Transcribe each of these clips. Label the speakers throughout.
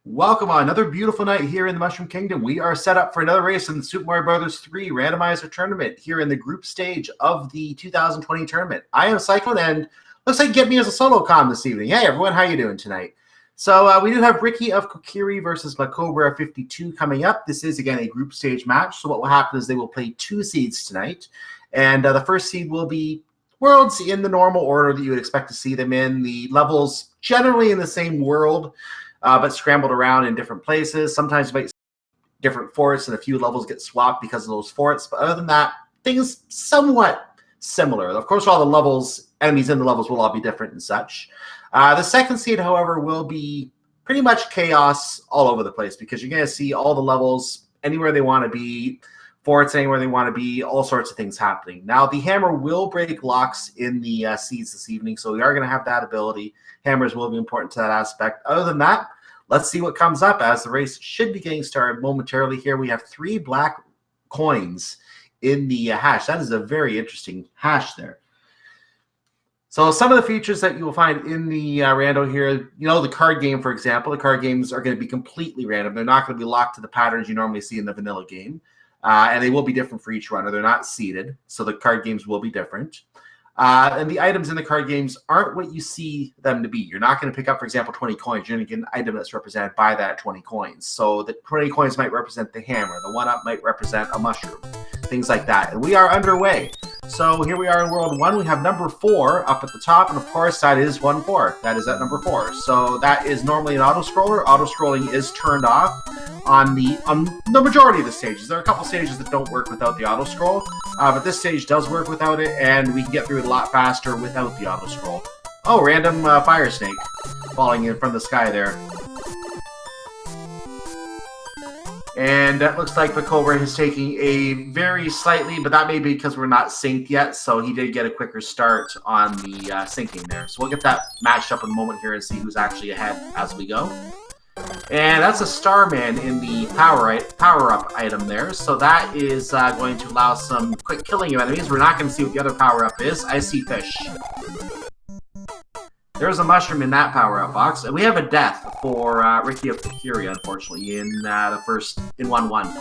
Speaker 1: Welcome on another beautiful night here in the Mushroom Kingdom. We are set up for another race in the Super Mario Bros. 3 Randomizer Tournament here in the group stage of the 2020 tournament. I am Cyclone, and looks like get me as a solo com this evening. Hey everyone, how you doing tonight? So we do have RickyofKokiri versus MaCobra52 coming up. This is, again, a group stage match. So what will happen is they will play 2 seeds tonight. And the first seed will be worlds in the normal order that you would expect to see them in. The levels generally in the same world, but scrambled around in different places. Sometimes you might see different forts and a few levels get swapped because of those forts. But other than that, things somewhat similar. Of course, all the levels, enemies in the levels will all be different and such. The second seed, however, will be pretty much chaos all over the place because you're going to see all the levels anywhere they want to be, forts anywhere they want to be, all sorts of things happening. Now, the hammer will break locks in the seeds this evening, so we are going to have that ability. Hammers will be important to that aspect. Other than that, let's see what comes up as the race should be getting started momentarily here. We have 3 black coins in the hash. That is a very interesting hash there. So some of the features that you will find in the rando here, the card game, for example, the card games are going to be completely random. They're not going to be locked to the patterns you normally see in the vanilla game. And they will be different for each runner. They're not seeded, so the card games will be different. And the items in the card games aren't what you see them to be. You're not going to pick up, for example, 20 coins. You're going to get an item that's represented by that 20 coins. So the 20 coins might represent the hammer. The 1-up might represent a mushroom. Things like that. And we are underway. So here we are in World 1. We have number 4 up at the top. And, of course, that is 1-4. That is at number 4. So that is normally an auto-scroller. Auto-scrolling is turned off on the majority of the stages. There are a couple stages that don't work without the auto-scroll. But this stage does work without it, and we can get through it a lot faster without the auto-scroll. Oh, random fire snake falling in from the sky there. And that looks like MaCobra is taking a very slightly, but that may be because we're not synced yet, so he did get a quicker start on the syncing there. So we'll get that matched up in a moment here and see who's actually ahead as we go. And that's a Starman in the power-up item there. So that is going to allow some quick killing of enemies. We're not going to see what the other power-up is. I see fish. There's a mushroom in that power-up box. And we have a death for RickyofKokiri, unfortunately, in the first, in 1-1.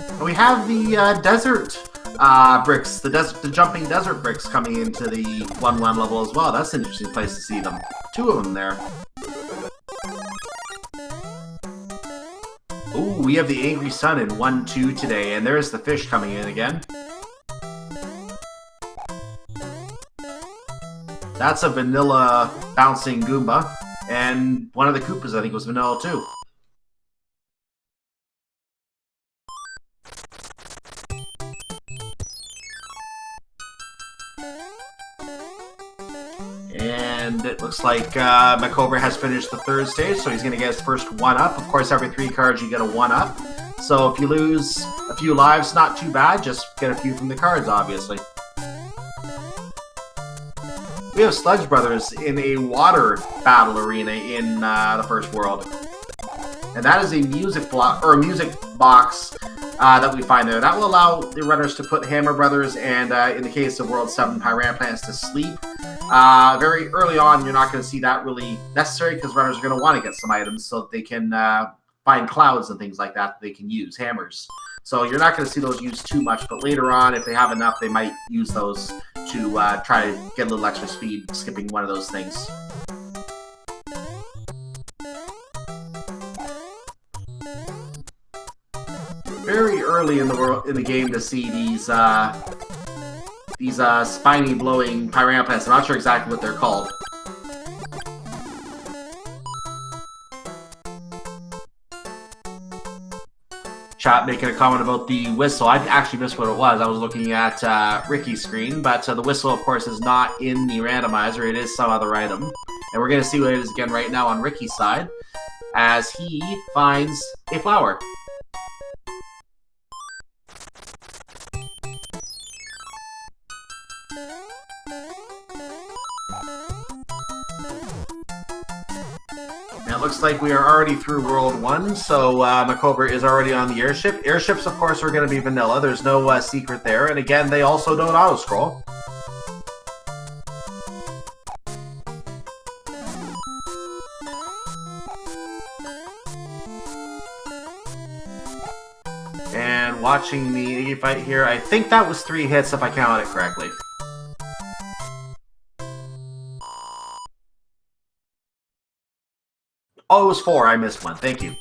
Speaker 1: And we have the desert bricks, the jumping desert bricks coming into the 1-1 level as well. That's an interesting place to see them. 2 of them there. Ooh, we have the Angry Sun in 1-2 today, and there's the fish coming in again. That's a vanilla bouncing Goomba, and one of the Koopas I think was vanilla too. And it looks like MaCobra has finished the 3rd stage, so he's going to get his first 1-up. Of course, every 3 cards you get a 1-up. So if you lose a few lives, not too bad. Just get a few from the cards, obviously. We have Sludge Brothers in a water battle arena in the first world. And that is a music block, or a music box that we find there. That will allow the runners to put Hammer Brothers and, in the case of World 7, Piranha Plants to sleep. Very early on, you're not going to see that really necessary because runners are going to want to get some items so that they can find clouds and things like that they can use, hammers. So you're not going to see those used too much, but later on, if they have enough, they might use those to try to get a little extra speed skipping one of those things. Very early in the game to see these spiny blowing piranha plants. I'm not sure exactly what they're called. Chat making a comment about the whistle. I actually missed what it was. I was looking at Ricky's screen, but the whistle, of course, is not in the randomizer. It is some other item. And we're going to see what it is again right now on Ricky's side as he finds a flower. And it looks like we are already through World 1, so MaCobra is already on the airship. Airships, of course, are going to be vanilla. There's no secret there. And again, they also don't auto-scroll. watching the fight here. I think that was 3 hits if I counted it correctly. Oh, it was 4. I missed one. Thank you.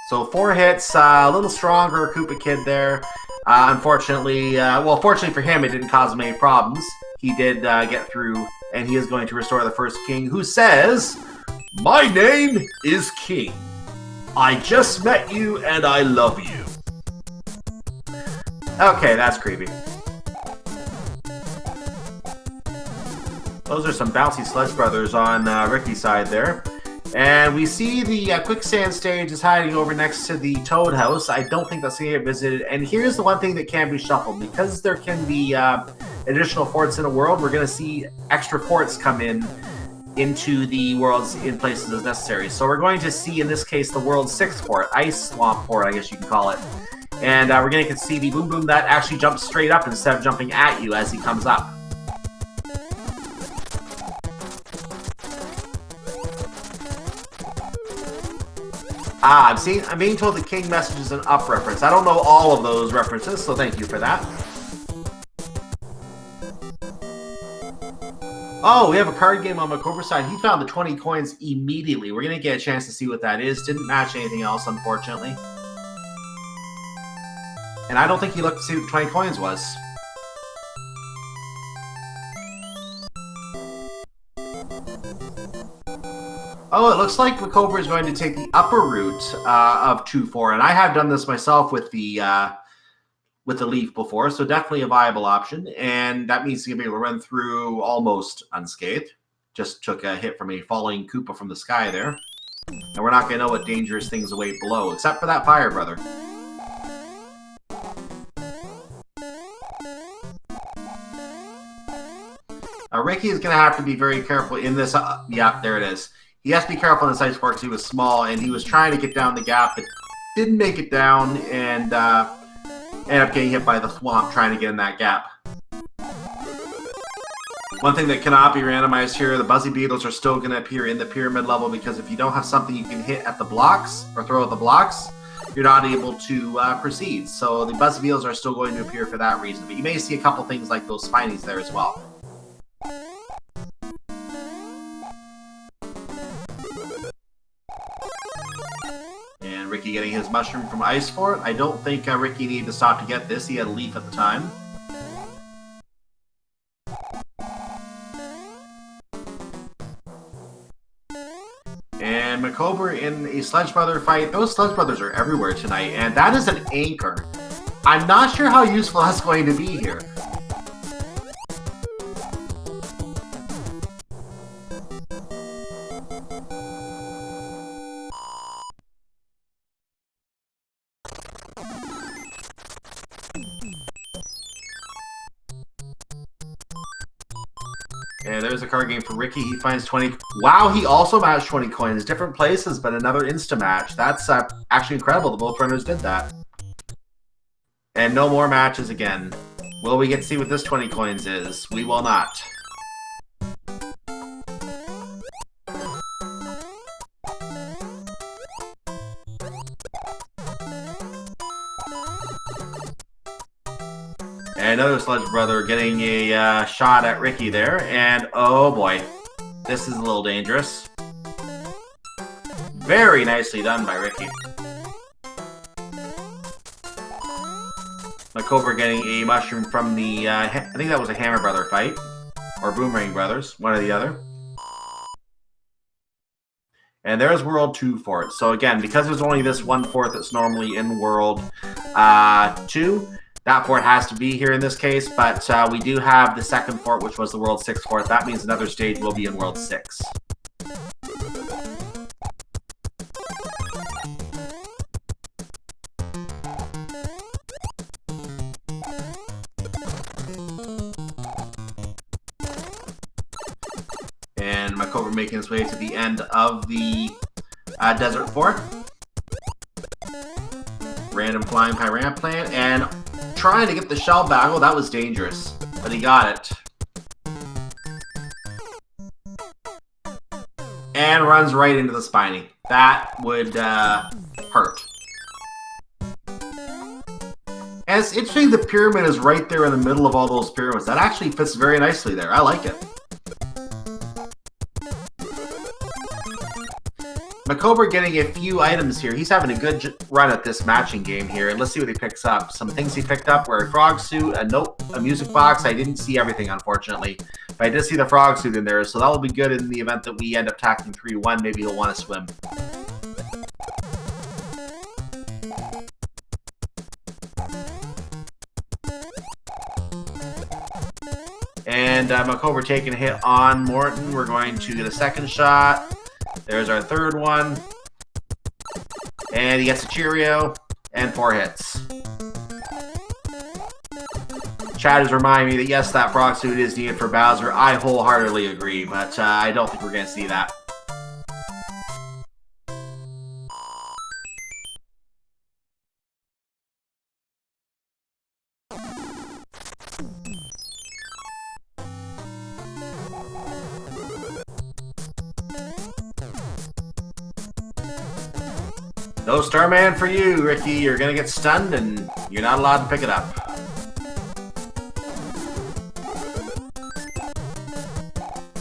Speaker 1: So 4 hits, a little stronger Koopa Kid there. Unfortunately, well, fortunately for him, it didn't cause him any problems. He did get through, and he is going to restore the first king, who says, "My name is King. I just met you, and I love you." Okay, that's creepy. Those are some bouncy Sledge Brothers on Ricky's side there. And we see the quicksand stage is hiding over next to the Toad House. I don't think that's going to get visited. And here's the one thing that can be shuffled. Because there can be additional forts in a world, we're going to see extra forts come into the worlds in places as necessary. So we're going to see, in this case, the world's 6th fort, Ice Swamp Fort, I guess you can call it. And we're going to see the Boom Boom that actually jumps straight up instead of jumping at you as he comes up. Ah, I'm being told the King message is an up reference. I don't know all of those references, so thank you for that. Oh, we have a card game on MaCobra side. He found the 20 coins immediately. We're going to get a chance to see what that is. Didn't match anything else, unfortunately. And I don't think he looked to see what the 20 coins was. Oh, it looks like MaCobra is going to take the upper route of 2-4, and I have done this myself with the leaf before, so definitely a viable option. And that means he's gonna be able to run through almost unscathed. Just took a hit from a falling Koopa from the sky there, and we're not gonna know what dangerous things await below, except for that fire brother. Ricky is gonna have to be very careful in this. Yeah, there it is. He has to be careful in this ice fort because he was small, and he was trying to get down the gap, but didn't make it down, and ended up getting hit by the swamp trying to get in that gap. One thing that cannot be randomized here, the Buzzy Beetles are still going to appear in the pyramid level, because if you don't have something you can hit at the blocks, or throw at the blocks, you're not able to proceed. So the Buzzy Beetles are still going to appear for that reason, but you may see a couple things like those Spinies there as well. Ricky getting his mushroom from Ice Fort. I don't think Ricky needed to stop to get this. He had a leaf at the time. And MaCobra in a Sledge Brother fight. Those Sledge Brothers are everywhere tonight, and that is an anchor. I'm not sure how useful that's going to be here. And there's a card game for Ricky. He finds 20. Wow, he also matched 20 coins. Different places, but another insta-match. That's actually incredible that both runners did that. And no more matches again. Will we get to see what this 20 coins is? We will not. And another Sledge Brother getting a shot at Ricky there, and oh boy, this is a little dangerous. Very nicely done by Ricky. MaCobra getting a mushroom from the, I think that was a Hammer Brother fight, or Boomerang Brothers, one or the other. And there's World 2 fort. So again, because there's only this one fort that's normally in World 2, that fort has to be here in this case, but we do have the second fort, which was the World 6 fort. That means another stage will be in World 6. And MaCobra making his way to the end of the Desert Fort. Random flying Piranha Plant, and trying to get the shell back. Oh, that was dangerous, but he got it. And runs right into the Spiny. That would hurt. And it's interesting the pyramid is right there in the middle of all those pyramids. That actually fits very nicely there. I like it. MaCobra getting a few items here. He's having a good run at this matching game here. Let's see what he picks up. Some things he picked up were a frog suit, a note, a music box. I didn't see everything, unfortunately. But I did see the frog suit in there, so that will be good in the event that we end up tackling 3-1. Maybe he'll want to swim. And MaCobra taking a hit on Morton. We're going to get a second shot. There's our third one. And he gets a Cheerio and 4 hits. Chad is reminding me that yes, that frog suit is needed for Bowser. I wholeheartedly agree, but I don't think we're going to see that. No Starman for you, Ricky. You're gonna get stunned and you're not allowed to pick it up.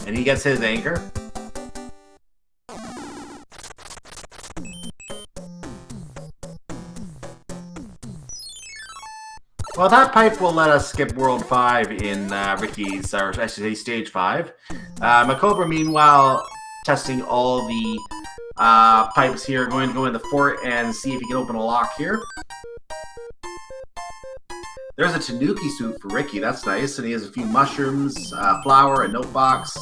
Speaker 1: And he gets his anchor. Well, that pipe will let us skip World 5 in Ricky's, or I should say Stage 5. MaCobra, meanwhile, testing all the pipes here, going to go in the fort and see if he can open a lock here. There's a Tanuki suit for Ricky, that's nice, and he has a few mushrooms, flour, a note box.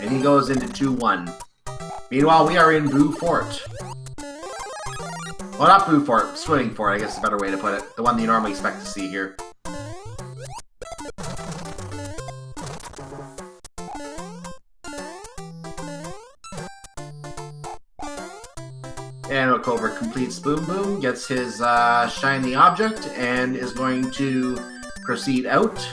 Speaker 1: And he goes into 2-1. Meanwhile, we are in Boo Fort. Well, not Boo Fort, Swimming Fort, I guess is a better way to put it. The one that you normally expect to see here. And MaCobra completes Boom Boom, gets his shiny object, and is going to proceed out.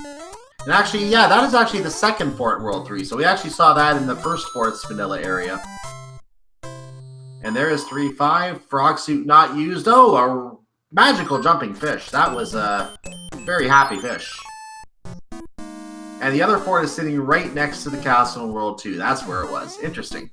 Speaker 1: And actually, yeah, that is actually the second fort in World 3, so we actually saw that in the first fort's vanilla area. And there is 3-5, frog suit not used. Oh, a magical jumping fish. That was a very happy fish. And the other fort is sitting right next to the castle in World 2. That's where it was. Interesting.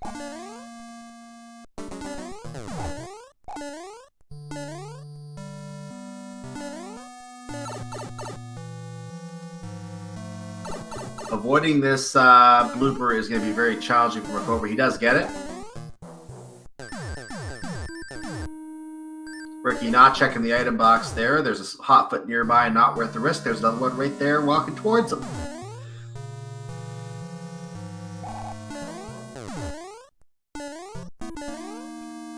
Speaker 1: Avoiding this blooper is going to be very challenging for MaCobra. He does get it. Ricky not checking the item box there. There's a hot foot nearby, not worth the risk. There's another one right there walking towards him.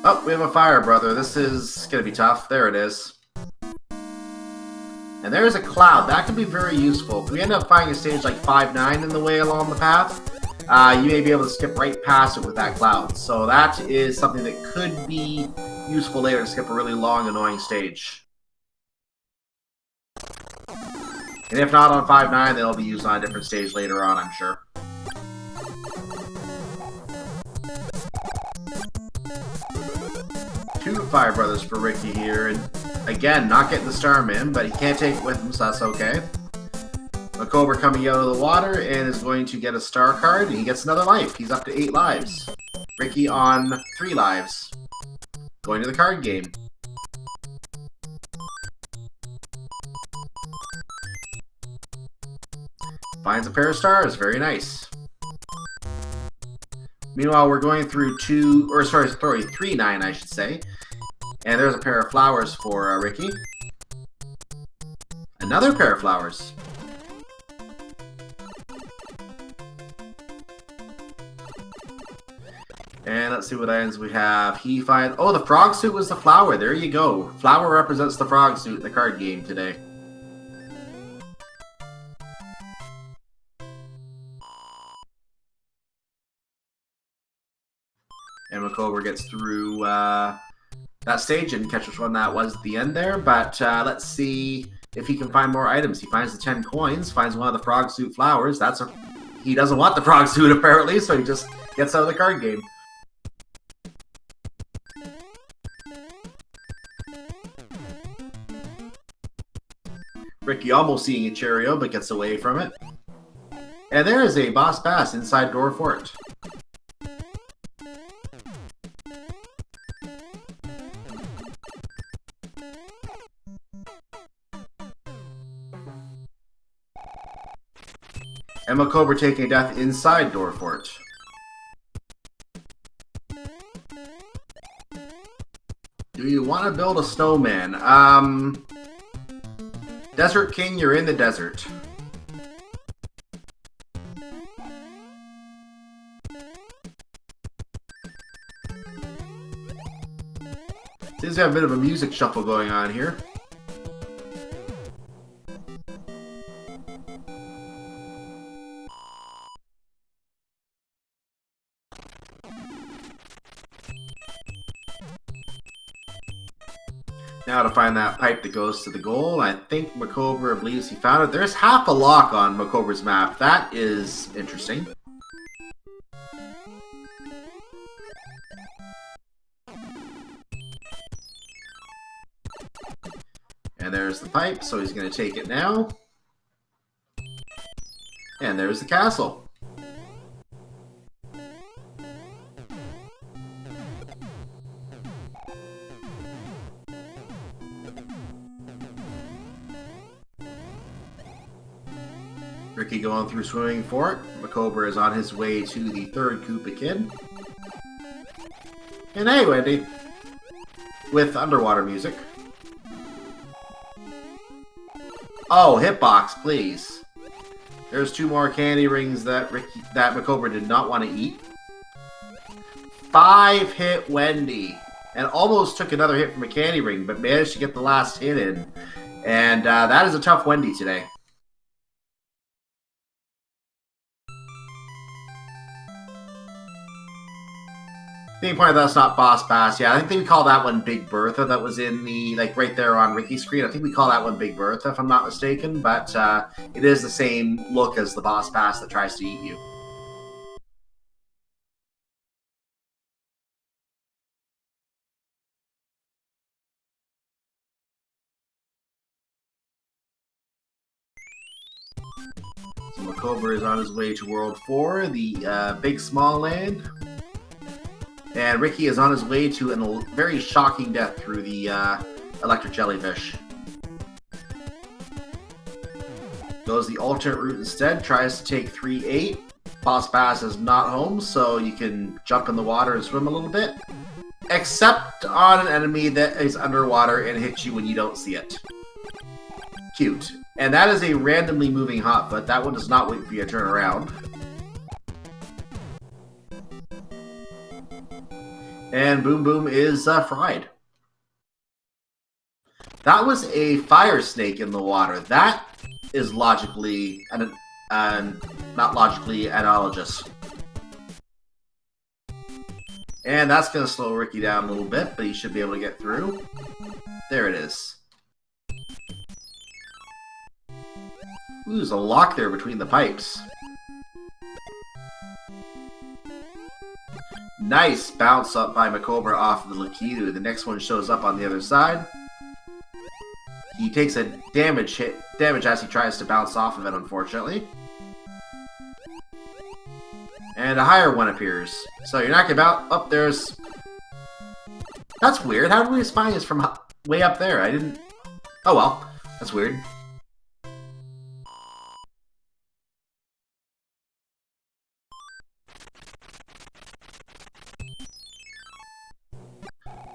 Speaker 1: Oh, we have a fire, brother. This is going to be tough. There it is. And there's a cloud. That could be very useful. If we end up finding a stage like 5-9 in the way along the path, you may be able to skip right past it with that cloud. So that is something that could be useful later to skip a really long, annoying stage. And if not on 5-9, they'll be used on a different stage later on, I'm sure. Two Fire Brothers for Ricky here, and again, not getting the Starman, but he can't take it with him, so that's okay. MaCobra coming out of the water and is going to get a star card, and he gets another life. He's up to 8 lives. Ricky on 3 lives. Going to the card game. Finds a pair of stars. Very nice. Meanwhile, we're going through 3-9, I should say. And there's a pair of flowers for Ricky. Another pair of flowers. And let's see what items we have. He finds... Oh, the frog suit was the flower. There you go. Flower represents the frog suit in the card game today. And MaCobra gets through that stage and catch which one that was at the end there. But let's see if he can find more items. He finds the 10 coins, finds one of the frog suit flowers. He doesn't want the frog suit apparently, so he just gets out of the card game. Ricky almost seeing a Cheerio, but gets away from it. And there is a Boss Bass inside Door Fort. And MaCobra taking a death inside Door Fort. Do you want to build a snowman? Desert King, you're in the desert. Seems to have a bit of a music shuffle going on here. Now to find that pipe that goes to the goal. I think MaCobra believes he found it. There's half a lock on MaCobra's map. That is interesting. And there's the pipe, so he's going to take it now. And there's the castle. Ricky going through Swimming Fort. MaCobra is on his way to the third Koopa Kid. And hey, Wendy. With underwater music. Oh, hitbox, please. There's 2 more candy rings that MaCobra did not want to eat. 5-hit Wendy. And almost took another hit from a candy ring, but managed to get the last hit in. And that is a tough Wendy today. Being pointed that's not Boss Bass. Yeah, I think we call that one Big Bertha. That was in the, like, right there on Ricky's screen. I think we call that one Big Bertha, if I'm not mistaken. But it is the same look as the Boss Bass that tries to eat you. So MaCobra is on his way to World 4, the Big Small Land. And Ricky is on his way to a very shocking death through the electric jellyfish. Goes the alternate route instead, tries to take 3-8. Boss Bass is not home, so you can jump in the water and swim a little bit. Except on an enemy that is underwater and hits you when you don't see it. Cute. And that is a randomly moving hotfoot. That one does not wait for you to turn around. And Boom Boom is fried. That was a fire snake in the water. That is logically, not logically, analogous. And that's going to slow Ricky down a little bit, but he should be able to get through. There it is. Ooh, there's a lock there between the pipes. Nice bounce up by MaCobra off of the Lakitu. The next one shows up on the other side. He takes a damage as he tries to bounce off of it, unfortunately. And a higher one appears. So you're not gonna bounce up. There's. That's weird. How did we spy this from way up there? I didn't. Oh well, that's weird.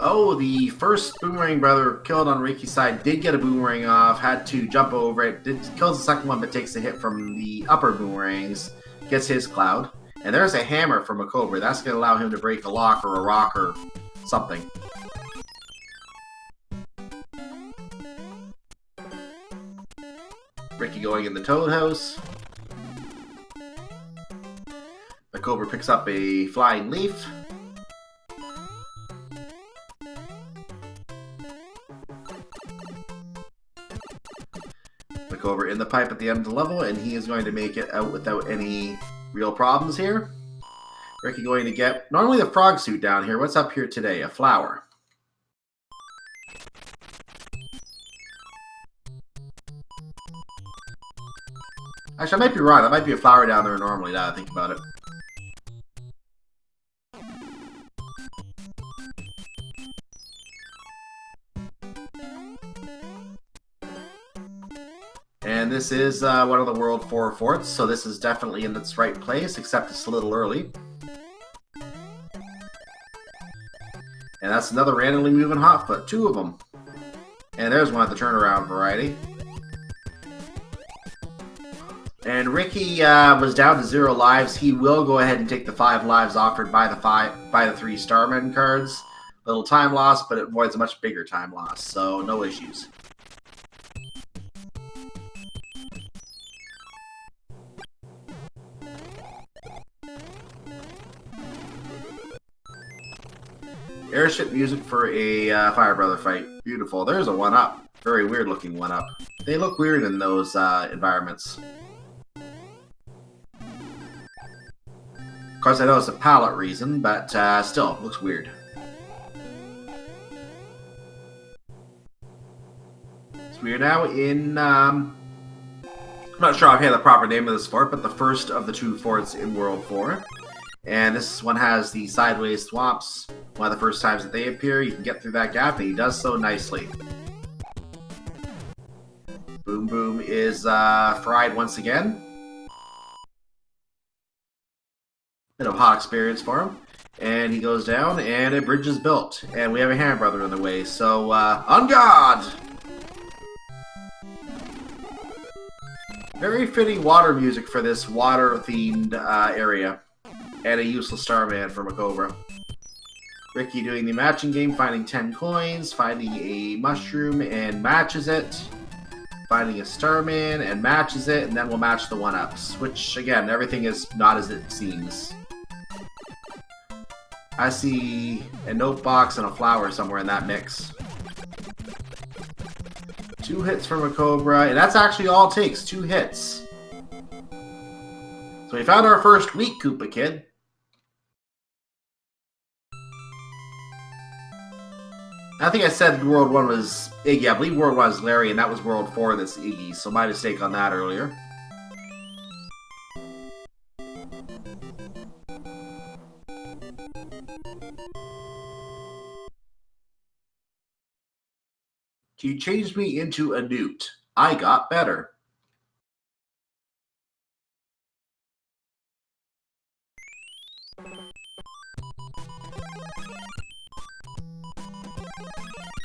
Speaker 1: Oh, the first Boomerang brother killed on Ricky's side did get a boomerang off, had to jump over it, kills the second one but takes a hit from the upper boomerangs, gets his cloud. And there's a hammer from MaCobra. That's going to allow him to break a lock or a rock or something. Ricky going in the Toad House. MaCobra picks up a flying leaf. MaCobra in the pipe at the end of the level, and he is going to make it out without any real problems here. Ricky going to get normally the frog suit down here. What's up here today? A flower. Actually, I might be wrong. That might be a flower down there normally, now that I think about it. And this is one of the World 4 forts, so this is definitely in its right place, except it's a little early. And that's another randomly moving hotfoot, 2 of them. And there's one of the turnaround variety. And Ricky was down to 0 lives. He will go ahead and take the 5 lives offered by the 3 Starman cards. Little time loss, but it avoids a much bigger time loss, so no issues. Airship music for a Fire Brother fight. Beautiful. There's a 1-up. Very weird looking 1-up. They look weird in those environments. Of course, I know it's a palette reason, but still, looks weird. So we are now in, I'm not sure if I have the proper name of this fort, but the first of the 2 forts in World 4. And this one has the sideways swamps. One of the first times that they appear, you can get through that gap, and he does so nicely. Boom Boom is fried once again. Bit of hot experience for him. And he goes down, and a bridge is built. And we have a Hand Brother in the way, so on guard! Very fitting water music for this water-themed area. And a useless Starman for MaCobra. Ricky doing the matching game, finding 10 coins, finding a mushroom and matches it. Finding a Starman and matches it, and then we'll match the 1-ups. Which, again, everything is not as it seems. I see a note box and a flower somewhere in that mix. 2 hits for MaCobra, and that's actually all it takes, 2 hits. So we found our first weak Koopa Kid. I think I said World 1 was Iggy. I believe World 1 is Larry, and that was World 4 that's Iggy, so my mistake on that earlier. You changed me into a newt. I got better.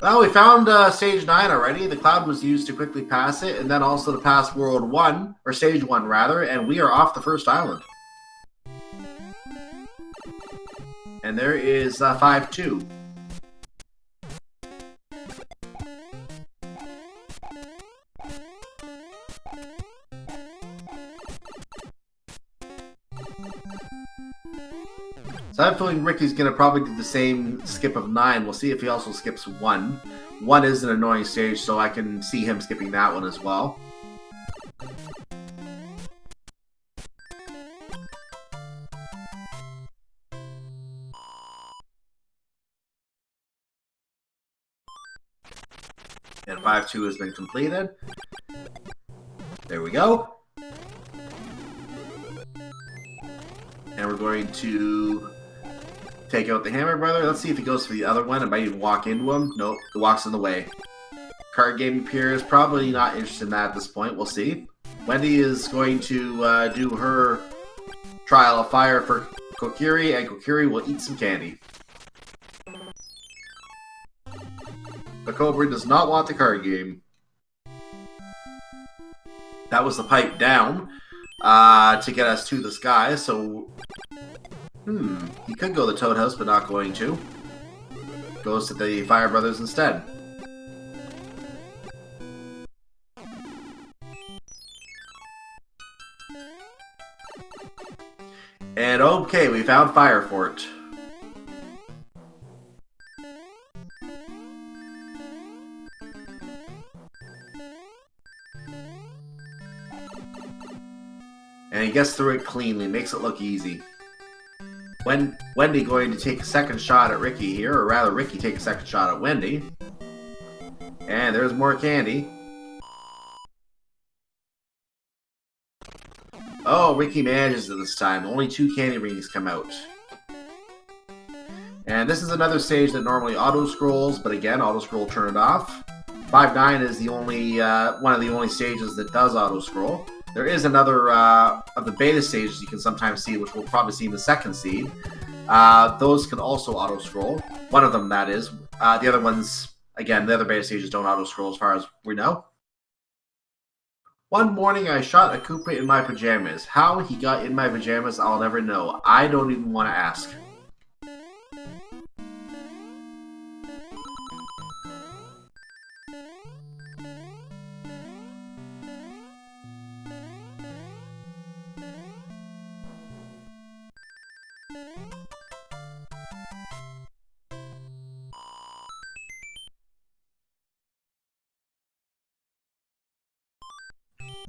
Speaker 1: Well, we found Stage 9 already. The cloud was used to quickly pass it, and then also to pass World 1, or Stage 1 rather, and we are off the first island. And there is 5-2. So I'm feeling Ricky's going to probably do the same skip of 9. We'll see if he also skips 1. 1 is an annoying stage, so I can see him skipping that one as well. And 5-2 has been completed. There we go. And we're going to take out the Hammer Brother. Let's see if he goes for the other one. It might even walk into him. Nope, it walks in the way. Card game appears. Probably not interested in that at this point. We'll see. Wendy is going to do her trial of fire for Kokiri, and Kokiri will eat some candy. MaCobra does not want the card game. That was the pipe down to get us to the sky, so he could go to the Toad House, but not going to. Goes to the Fire Brothers instead. And okay, we found Fire Fort. And he gets through it cleanly, makes it look easy. Wendy going to take a second shot at Ricky here, or rather Ricky take a second shot at Wendy. And there's more candy. Oh, Ricky manages it this time. Only 2 candy rings come out. And this is another stage that normally auto-scrolls, but again, auto-scroll turn it off. 5-9 is the only one of the only stages that does auto-scroll. There is another of the beta stages you can sometimes see, which we'll probably see in the second seed. Those can also auto-scroll. One of them, that is. The other ones, again, the other beta stages don't auto-scroll as far as we know. One morning I shot a Koopa in my pajamas. How he got in my pajamas, I'll never know. I don't even want to ask.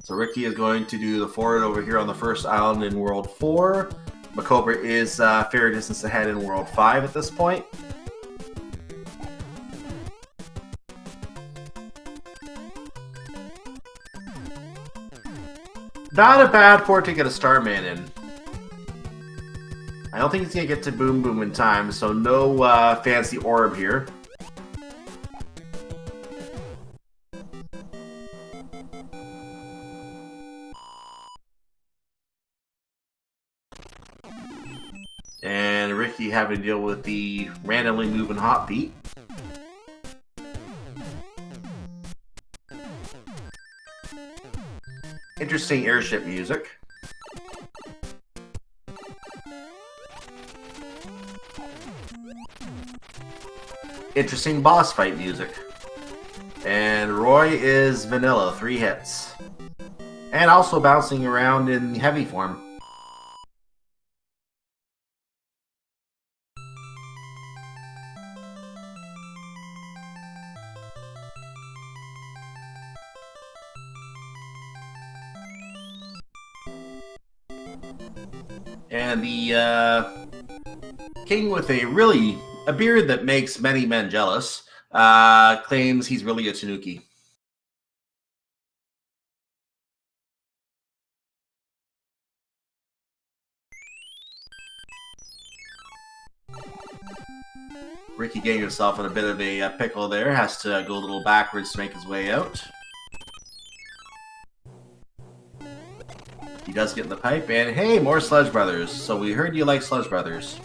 Speaker 1: So Ricky is going to do the forward over here on the first island in World 4. MaCobra is fair distance ahead in World 5 at this point. Not a bad port to get a Starman in. I don't think he's going to get to Boom Boom in time, so no fancy orb here. And Ricky having to deal with the randomly moving hot beat. Interesting airship music. Interesting boss fight music. And Roy is vanilla, 3 hits. And also bouncing around in heavy form. And the king with a beard that makes many men jealous claims he's really a Tanuki. Ricky getting himself in a bit of a pickle there, has to go a little backwards to make his way out. He does get in the pipe, and hey, more Sludge Brothers. So we heard you like Sludge Brothers.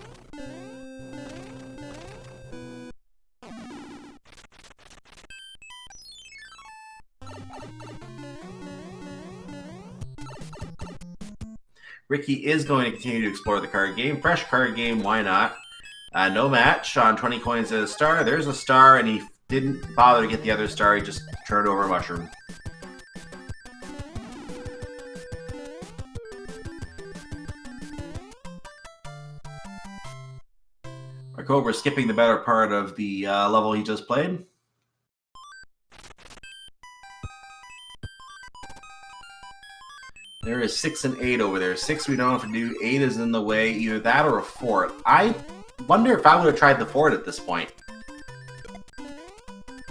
Speaker 1: Ricky is going to continue to explore the card game. Fresh card game, why not? No match on 20 coins at a star. There's a star, and he didn't bother to get the other star. He just turned over a mushroom. MaCobra skipping the better part of the level he just played. There is 6 and 8 over there. 6 we don't have to do. 8 is in the way. Either that or a fort. I wonder if I would have tried the fort at this point.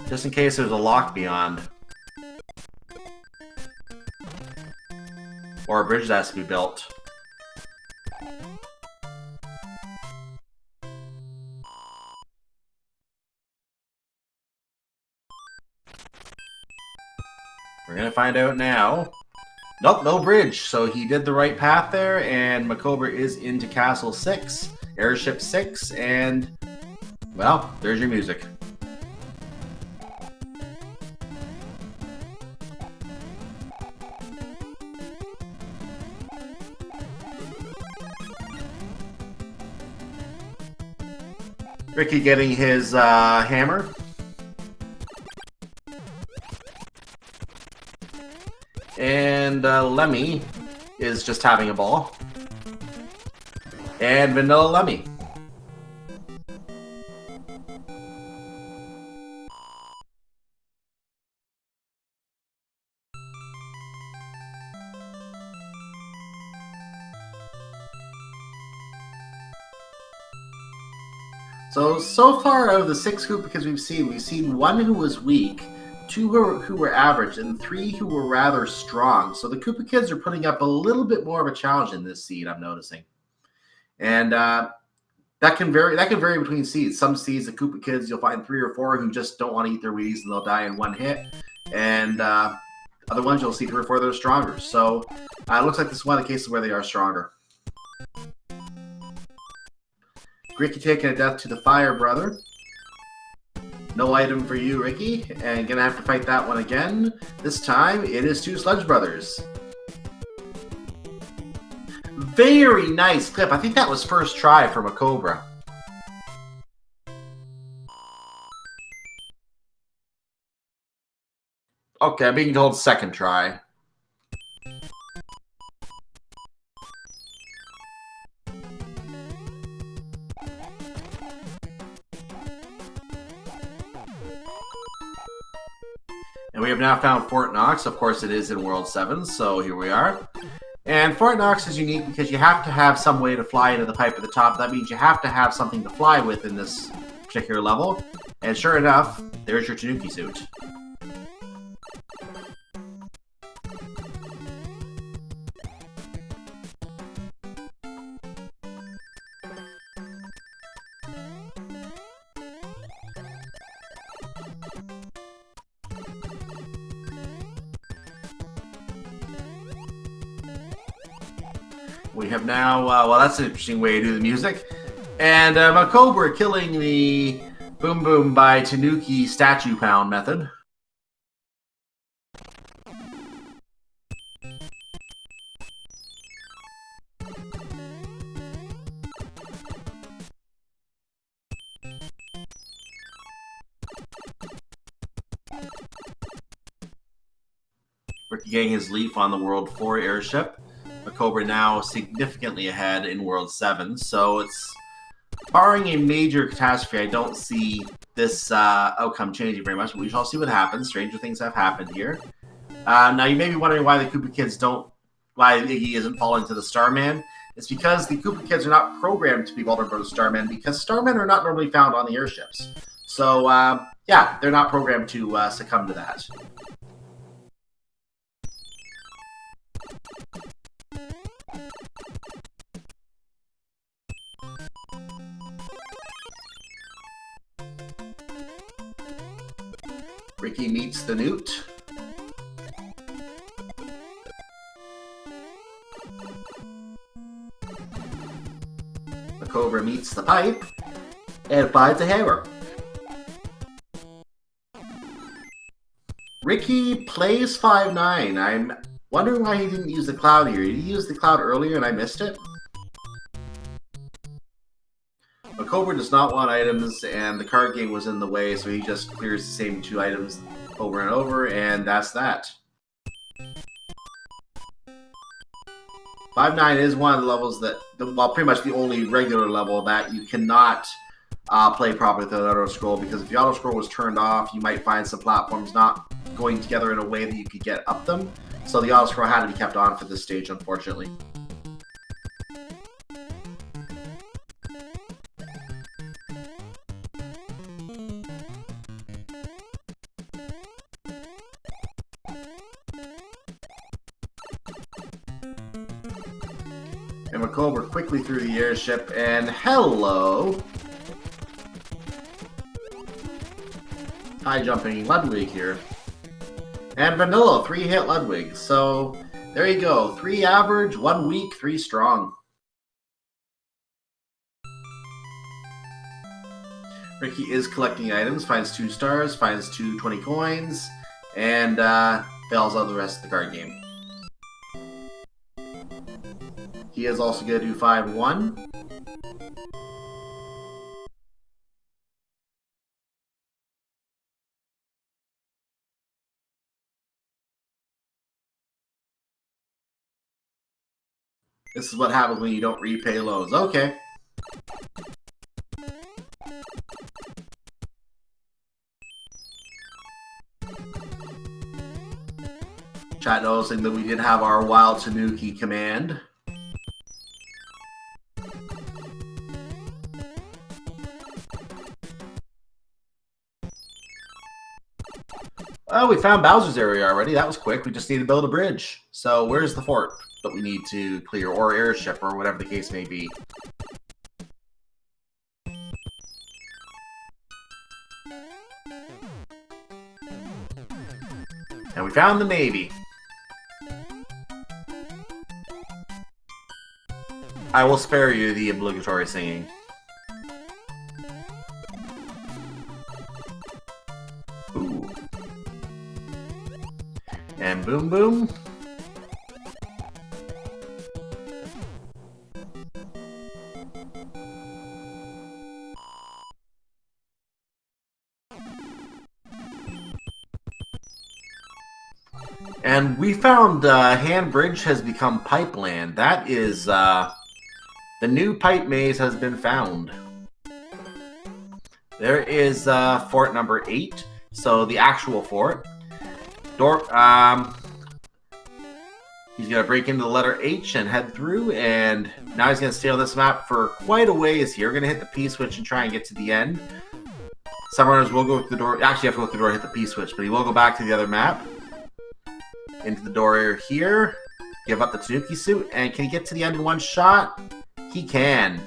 Speaker 1: Just in case there's a lock beyond. Or a bridge that has to be built. We're gonna find out now. Nope, no bridge. So he did the right path there, and MaCobra is into Castle 6, Airship 6, and, well, there's your music. Ricky getting his hammer. And Lemmy is just having a ball. And Vanilla Lemmy. So far out of the 6 Koopas we've seen one who was weak, 2 who were average, and 3 who were rather strong. So the Koopa Kids are putting up a little bit more of a challenge in this seed, I'm noticing. And that can vary between seeds. Some seeds, the Koopa Kids, you'll find 3 or 4 who just don't want to eat their Wheaties and they'll die in one hit. And other ones, you'll see 3 or 4 that are stronger. So it looks like this is one of the cases where they are stronger. Ricky taking a death to the Fire Brother. No item for you, Ricky. And gonna have to fight that one again. This time, it is 2 Sludge Brothers. Very nice clip. I think that was first try for MaCobra. Okay, I'm being told second try. And we have now found Fort Knox. Of course, it is in World 7, so here we are. And Fort Knox is unique because you have to have some way to fly into the pipe at the top. That means you have to have something to fly with in this particular level. And sure enough, there's your Tanuki suit. We have now, well, that's an interesting way to do the music. And MaCobra killing the Boom Boom by Tanuki statue pound method. Ricky getting his leaf on the World 4 airship. MaCobra now significantly ahead in World 7, so it's barring a major catastrophe. I don't see this outcome changing very much, but we shall see what happens. Stranger things have happened here. Now you may be wondering why the Koopa Kids why Iggy isn't falling to the Starman. It's because the Koopa Kids are not programmed to be vulnerable to Starmen, because Starmen are not normally found on the airships. So yeah, they're not programmed to succumb to that. Ricky meets the Newt. MaCobra meets the pipe and finds a hammer. Ricky plays 5-9. I'm wondering why he didn't use the cloud here. Did he use the cloud earlier and I missed it? MaCobra does not want items, and the card game was in the way, so he just clears the same 2 items over and over, and that's that. 5-9 is one of the levels that, well, pretty much the only regular level that you cannot play properly with the auto-scroll, because if the auto-scroll was turned off, you might find some platforms not going together in a way that you could get up them. So the auto-scroll had to be kept on for this stage, unfortunately. And MaCobra quickly through the airship, and hello! High jumping Ludwig here. And Vanilla, 3-hit Ludwig. So, there you go. 3 average, 1 weak, 3 strong. Ricky is collecting items, finds 2 stars, finds 2 20 coins, and fails out the rest of the card game. He is also going to do 5-1. This is what happens when you don't repay loans. Okay. Chat noticing that we did have our Wild Tanuki command. Oh, we found Bowser's area already. That was quick. We just need to build a bridge. So where's the fort that we need to clear, or airship, or whatever the case may be? And we found the Navy. I will spare you the obligatory singing. Ooh. And boom boom. And we found Hand Bridge has become Pipeland. That is, the new pipe maze has been found. There is fort number 8, so the actual fort. Door, he's going to break into the letter H and head through, and now he's going to stay on this map for quite a ways here. We're going to hit the P switch and try and get to the end. Some runners will go through the door. Actually, you have to go through the door and hit the P switch, but he will go back to the other map. Into the door here. Give up the Tanuki suit. And can he get to the end in one shot? He can.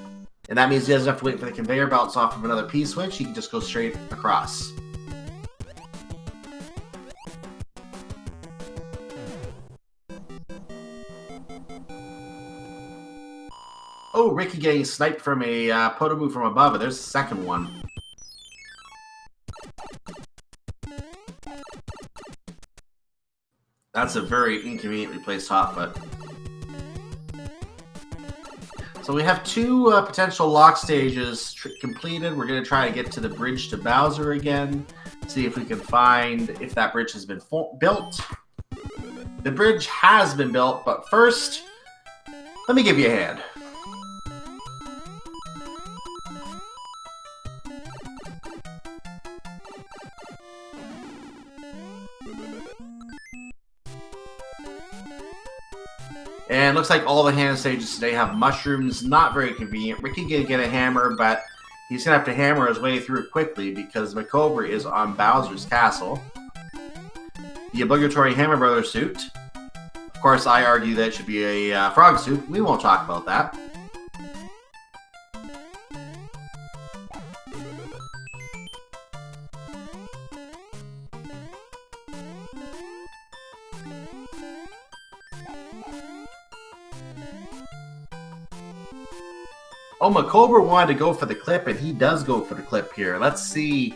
Speaker 1: And that means he doesn't have to wait for the conveyor belts off of another P switch. He can just go straight across. Oh, Ricky getting sniped from a photo move from above. There's the second one. That's a very inconveniently placed hotfoot. So we have 2 potential lock stages completed. We're going to try to get to the bridge to Bowser again. See if we can find if that bridge has been built. The bridge has been built, but first, let me give you a hand. And looks like all the hand stages today have mushrooms. Not very convenient. Ricky can get a hammer, but he's going to have to hammer his way through quickly because MaCobra is on Bowser's castle. The obligatory Hammer Brothers suit. Of course, I argue that it should be a frog suit. We won't talk about that. Oh, MaCobra wanted to go for the clip, and he does go for the clip here. Let's see.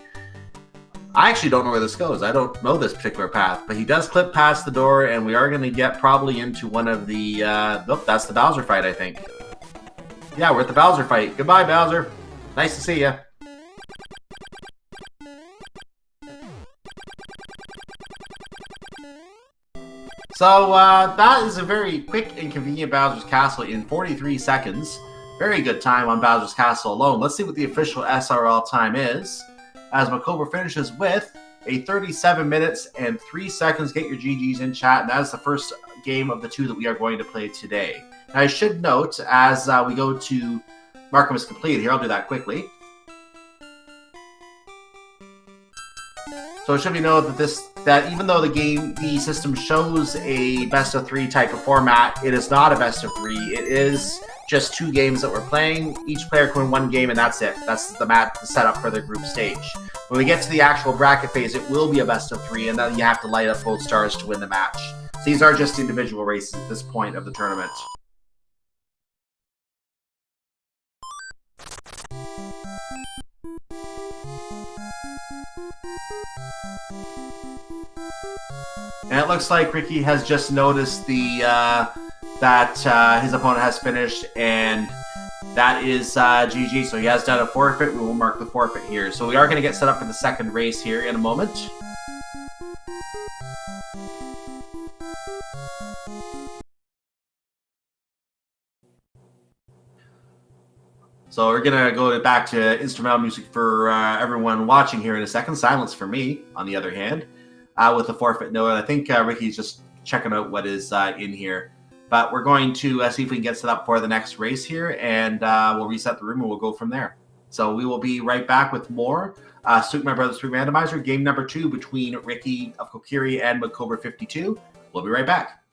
Speaker 1: I actually don't know where this goes. I don't know this particular path, but he does clip past the door, and we are going to get probably into one of the... Nope, that's the Bowser fight, I think. Yeah, we're at the Bowser fight. Goodbye, Bowser. Nice to see you. So, that is a very quick and convenient Bowser's Castle in 43 seconds. Very good time on Bowser's Castle alone. Let's see what the official SRL time is. As MaCobra finishes with a 37 minutes and 3 seconds. Get your GGs in chat. And that is the first game of the 2 that we are going to play today. Now, I should note, as we go to Markham is completed here, I'll do that quickly. So it should be noted that even though the system shows a best of 3 type of format, it is not a best of 3. It is just 2 games that we're playing. Each player can win 1 game, and that's it. That's the map setup for the group stage. When we get to the actual bracket phase, it will be a best of 3, and then you have to light up both stars to win the match. So these are just individual races at this point of the tournament. And it looks like Ricky has just noticed that his opponent has finished, and that is GG. So he has done a forfeit. We will mark the forfeit here. So we are going to get set up for the second race here in a moment. So we're going to go back to instrumental music for everyone watching here in a second. Silence for me, on the other hand, with the forfeit note. I think Ricky's just checking out what is in here. But we're going to see if we can get set up for the next race here, and we'll reset the room and we'll go from there. So we will be right back with more Super Mario Brothers 3 Randomizer, game number 2 between Ricky of Kokiri and MaCobra52. We'll be right back.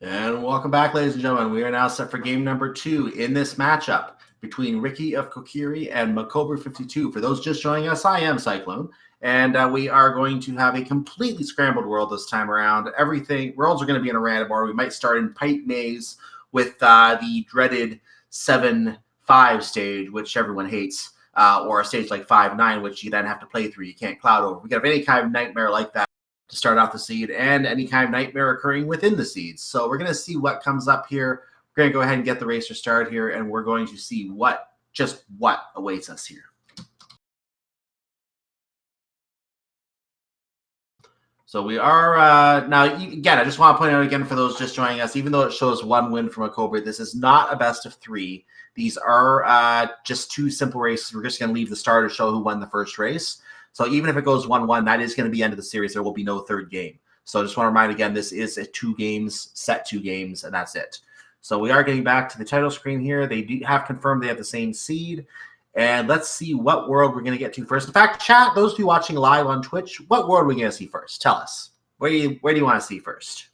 Speaker 1: And welcome back, ladies and gentlemen. We are now set for game number 2 in this matchup between RickyofKokiri and MaCobra52. For those just joining us, I am Cyclone, and we are going to have a completely scrambled world this time around. Worlds are going to be in a random order. We might start in Pipe Maze with the dreaded 7-5 stage, which everyone hates, or a stage like 5-9, which you then have to play through. You can't cloud over. We can have any kind of nightmare like that to start off the seed, and any kind of nightmare occurring within the seeds. So we're going to see what comes up here. We're going to go ahead and get the racer started here, and we're going to see what awaits us here. So we are, now, again, I just want to point out again for those just joining us, even though it shows 1 win from MaCobra, this is not a best of 3. These are just 2 simple races. We're just going to leave the star to show who won the first race. So even if it goes 1-1, that is going to be the end of the series. There will be no third game. So I just want to remind again, this is a 2 games, set 2 games, and that's it. So we are getting back to the title screen here. They do have confirmed they have the same seed. And let's see what world we're going to get to first. In fact, chat, those of you watching live on Twitch, what world are we going to see first? Tell us. Where do you want to see first?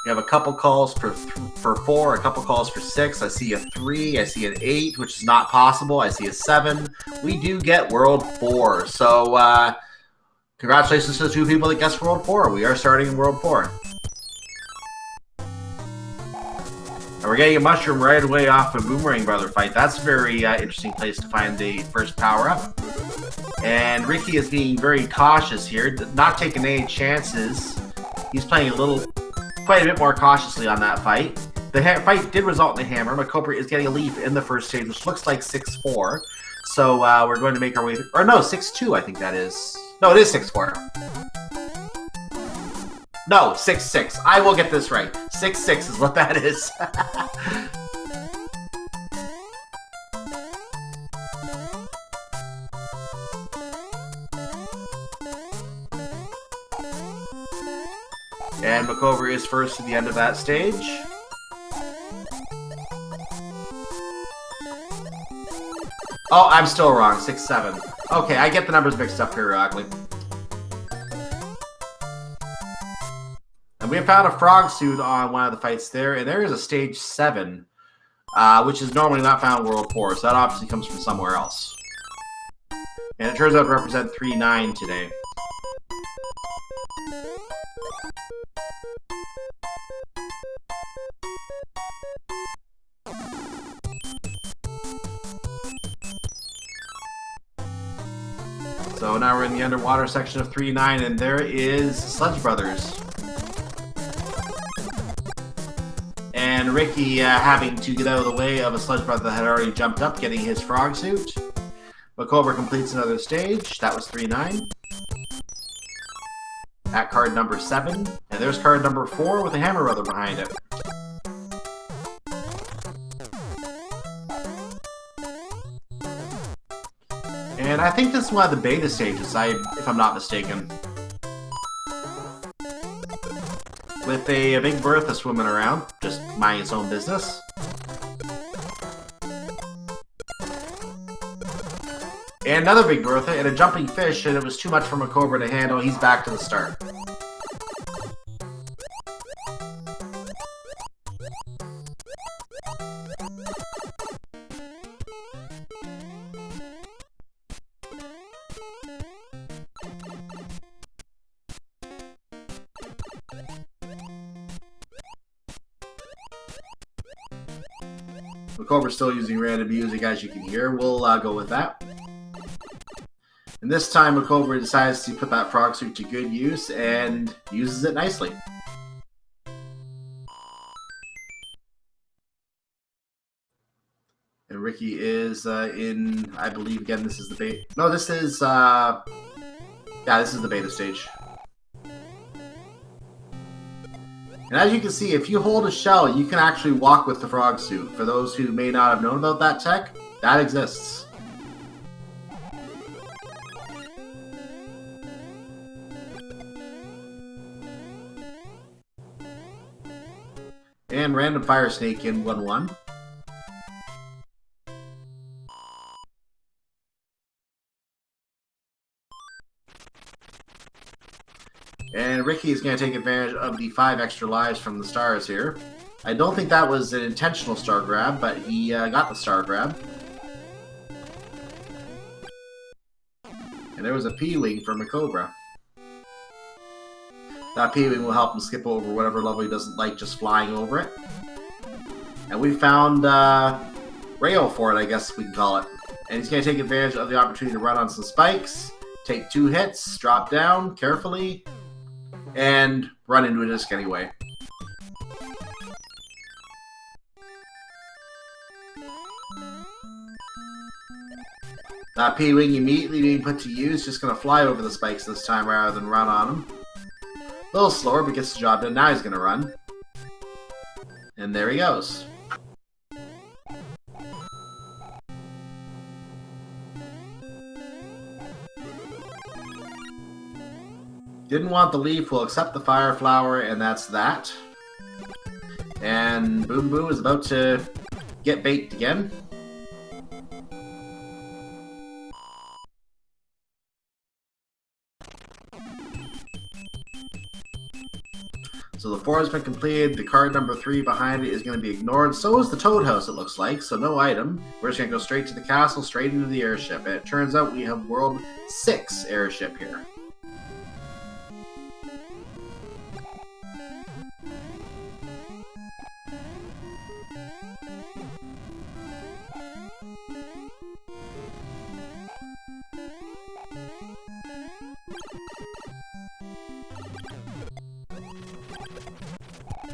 Speaker 1: We have a couple calls for 4, a couple calls for 6. I see a 3. I see an 8, which is not possible. I see a 7. We do get World 4. So congratulations to the 2 people that guessed World 4. We are starting in World 4. And we're getting a mushroom right away off a Boomerang Brother fight. That's a very interesting place to find the first power-up. And Ricky is being very cautious here, not taking any chances. He's playing quite a bit more cautiously on that fight. The fight did result in a hammer. MaCobra is getting a leaf in the first stage, which looks like 6-4. So we're going to make our way through. Or no, 6-2, I think that is. No, it is 6-4. No, 6-6. I will get this right. 6-6 is what that is. And MaCobra is first to the end of that stage. Oh, I'm still wrong. 6-7. Okay, I get the numbers mixed up periodically. And we have found a frog suit on one of the fights there, and there is a stage 7, which is normally not found in World 4, so that obviously comes from somewhere else. And it turns out to represent 3-9 today. So now we're in the underwater section of 3-9, and there is Sludge Brothers. And Ricky having to get out of the way of a Sludge Brother that had already jumped up, getting his frog suit. MaCobra completes another stage. That was 3-9. At card number 7. And there's card number 4 with a Hammer Brother behind it. And I think this is one of the beta stages, if I'm not mistaken. With a Big Bertha swimming around, just minding its own business. And another Big Bertha and a jumping fish, and it was too much for MaCobra to handle. He's back to the start. MaCobra's still using random music, as you can hear. We'll go with that. And this time, MaCobra decides to put that frog suit to good use and uses it nicely. And Ricky is in, I believe, again, this is the beta. No, this is, yeah, this is the beta stage. And as you can see, if you hold a shell, you can actually walk with the frog suit. For those who may not have known about that tech, that exists. And random fire snake in 1-1. And Ricky is going to take advantage of the 5 extra lives from the stars here. I don't think that was an intentional star grab, but he got the star grab. And there was a P-Wing for MaCobra. That P-Wing will help him skip over whatever level he doesn't like, just flying over it. And we found rail for it, I guess we can call it. And he's going to take advantage of the opportunity to run on some spikes, take 2 hits, drop down carefully, and run into a disc anyway. That P-Wing immediately being put to use, just going to fly over the spikes this time rather than run on them. A little slower, but gets the job done. Now he's going to run. And there he goes. Didn't want the leaf, will accept the fire flower, and that's that. And Boom Boo is about to get baked again. So the 4 has been completed. The card number 3 behind it is going to be ignored. So is the Toad House, it looks like. So no item. We're just going to go straight to the castle, straight into the airship. And it turns out we have World 6 airship here.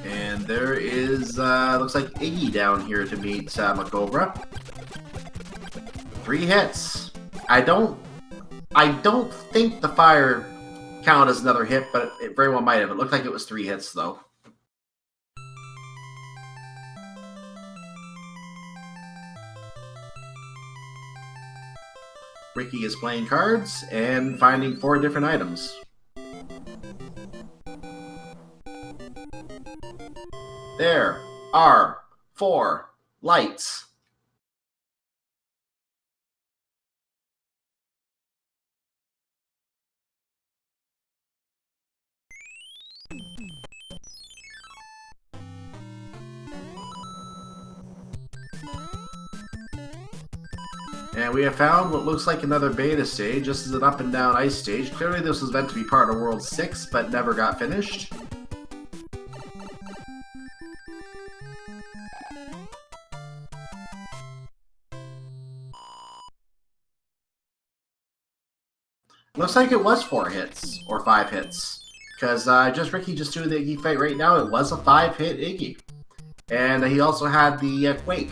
Speaker 1: And there is, looks like Iggy down here to meet MaCobra. 3 hits. I don't think the fire counted as another hit, but it very well might have. It looked like it was 3 hits, though. Ricky is playing cards and finding 4 different items. There are 4 lights. And we have found what looks like another beta stage. This is an up and down ice stage. Clearly this was meant to be part of World 6, but never got finished. Looks like it was 4 hits, or 5 hits. Because Ricky just doing the Iggy fight right now, it was a 5-hit Iggy. And he also had the Quake.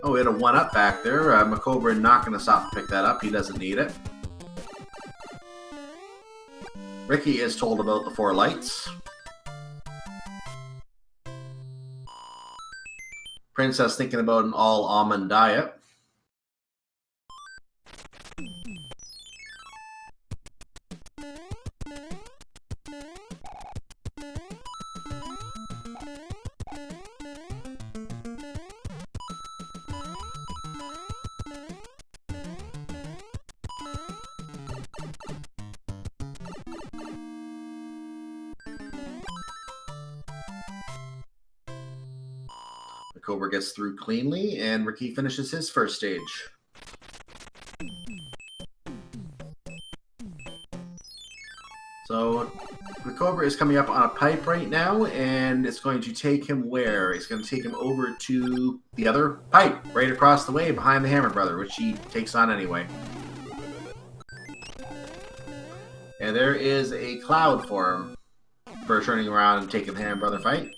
Speaker 1: Oh, we had a 1-up back there. MaCobra not going to stop to pick that up. He doesn't need it. Ricky is told about the 4 lights. Princess thinking about an all-almond diet. MaCobra gets through cleanly, and Ricky finishes his first stage. So, MaCobra is coming up on a pipe right now, and it's going to take him where? It's going to take him over to the other pipe, right across the way, behind the Hammer Brother, which he takes on anyway. And there is a cloud for him, for turning around and taking the Hammer Brother fight.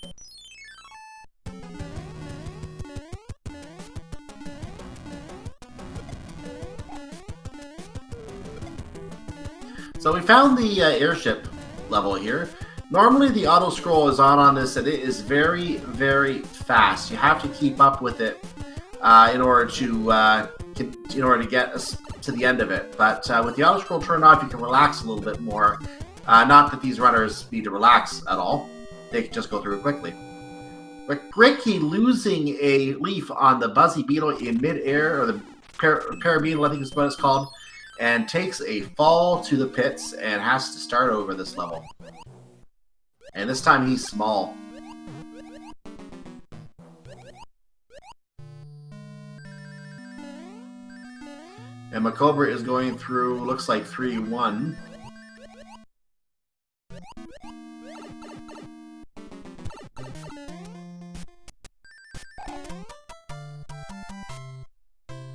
Speaker 1: So we found the airship level here. Normally the auto scroll is on this, and it is very, very fast. You have to keep up with it in order to in order to get us to the end of it. But with the auto scroll turned off, you can relax a little bit more. Not that these runners need to relax at all; they can just go through it quickly. But Ricky losing a leaf on the Buzzy Beetle in mid-air, or the Parabeetle, I think is what it's called, and takes a fall to the pits and has to start over this level. And this time he's small. And MaCobra is going through, looks like 3-1.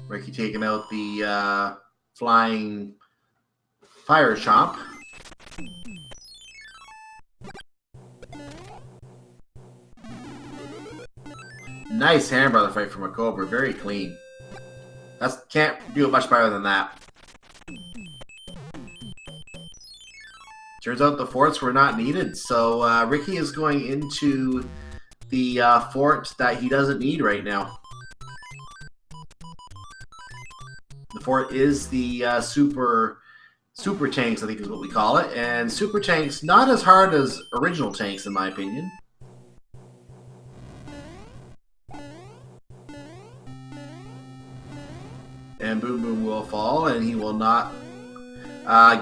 Speaker 1: Ricky taking out the flying fire chomp. Nice hand brother fight from MaCobra, very clean. Can't do it much better than that. Turns out the forts were not needed, so Ricky is going into the fort that he doesn't need right now. The fort is the super tanks, I think is what we call it, and super tanks not as hard as original tanks in my opinion. And Boom Boom will fall, and he will not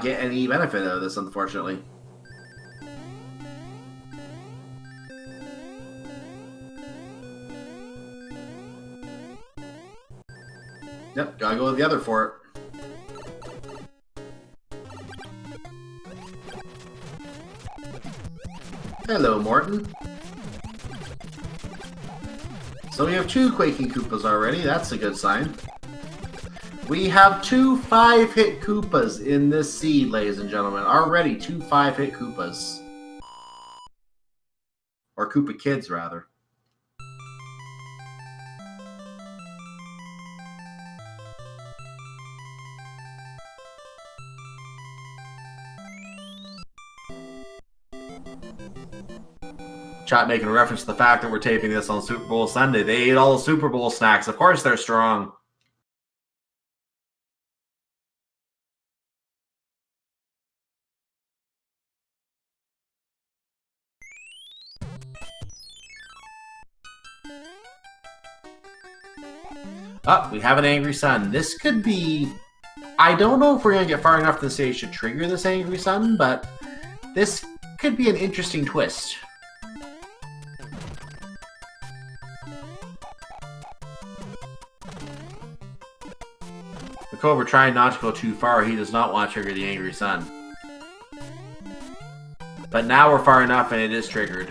Speaker 1: get any benefit out of this, unfortunately. Yep, gotta go with the other fort. Hello, Morton. So we have 2 Quaking Koopas already, that's a good sign. We have 2 5-hit Koopas in this seed, ladies and gentlemen. Already 2 5-hit Koopas. Or Koopa Kids, rather. Chat making a reference to the fact that we're taping this on Super Bowl Sunday. They ate all the Super Bowl snacks. Of course they're strong. Oh, we have an Angry Sun. This could be... I don't know if we're going to get far enough to the stage to trigger this Angry Sun, but this could be an interesting twist. MaCobra trying not to go too far. He does not want to trigger the Angry Sun. But now we're far enough and it is triggered.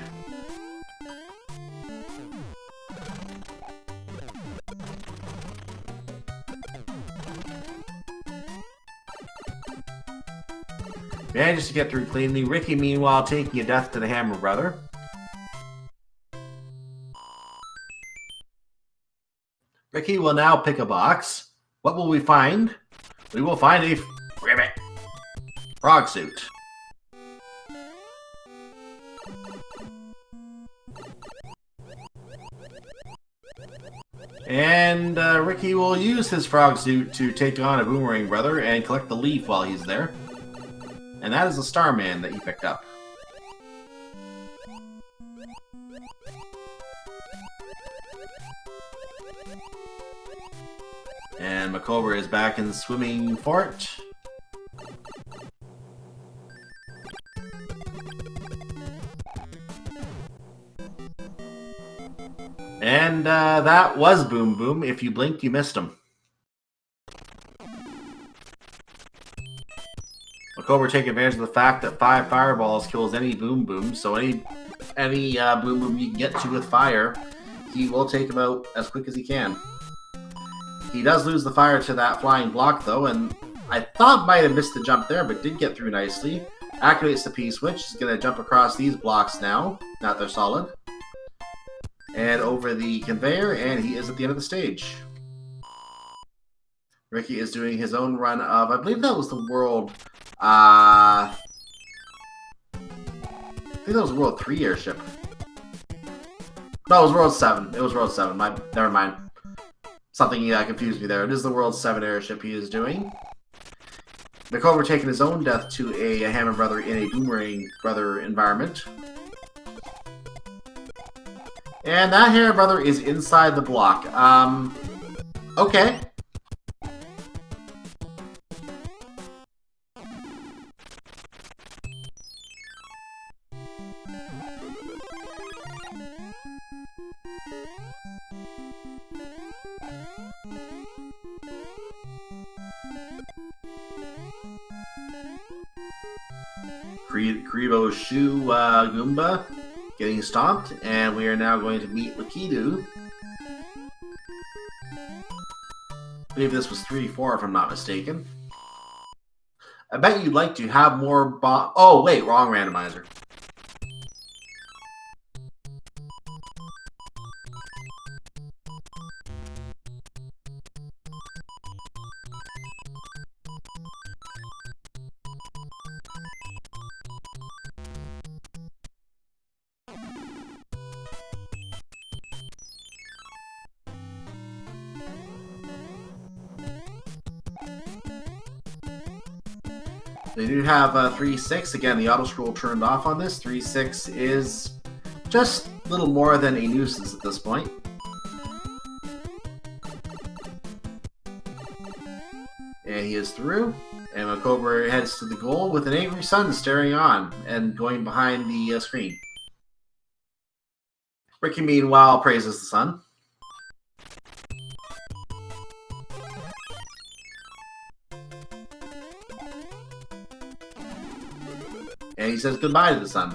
Speaker 1: Manages to get through cleanly. Ricky, meanwhile, taking a death to the Hammer Brother. Ricky will now pick a box. What will we find? We will find a frog suit. And Ricky will use his frog suit to take on a Boomerang Brother and collect the leaf while he's there. And that is the Starman that he picked up. And MaCobra is back in the swimming fort. And that was Boom Boom. If you blinked, you missed him. MaCobra take advantage of the fact that 5 fireballs kills any Boom Boom, so any Boom Boom you can get to with fire, he will take him out as quick as he can. He does lose the fire to that flying block though, and I thought might have missed the jump there, but did get through nicely. Activates the P-switch, is going to jump across these blocks now, now that they're solid. And over the conveyor, and he is at the end of the stage. Ricky is doing his own run of, I believe that was the world... I think that was World 3 airship. No, it was World 7. It was World 7. Never mind. Something confused me there. It is the World 7 airship he is doing. MaCobra taking his own death to a Hammer Brother in a Boomerang Brother environment. And that Hammer Brother is inside the block. Okay. Karibo's Shoe Goomba getting stomped, and we are now going to meet Lakitu. I believe this was 3-4 if I'm not mistaken. I bet you'd like to have more oh wait, wrong randomizer. They do have 3-6. Again, the auto scroll turned off on this. 3-6 is just a little more than a nuisance at this point. And he is through. And MaCobra heads to the goal with an angry sun staring on and going behind the screen. Ricky, meanwhile, praises the sun. And he says goodbye to the sun.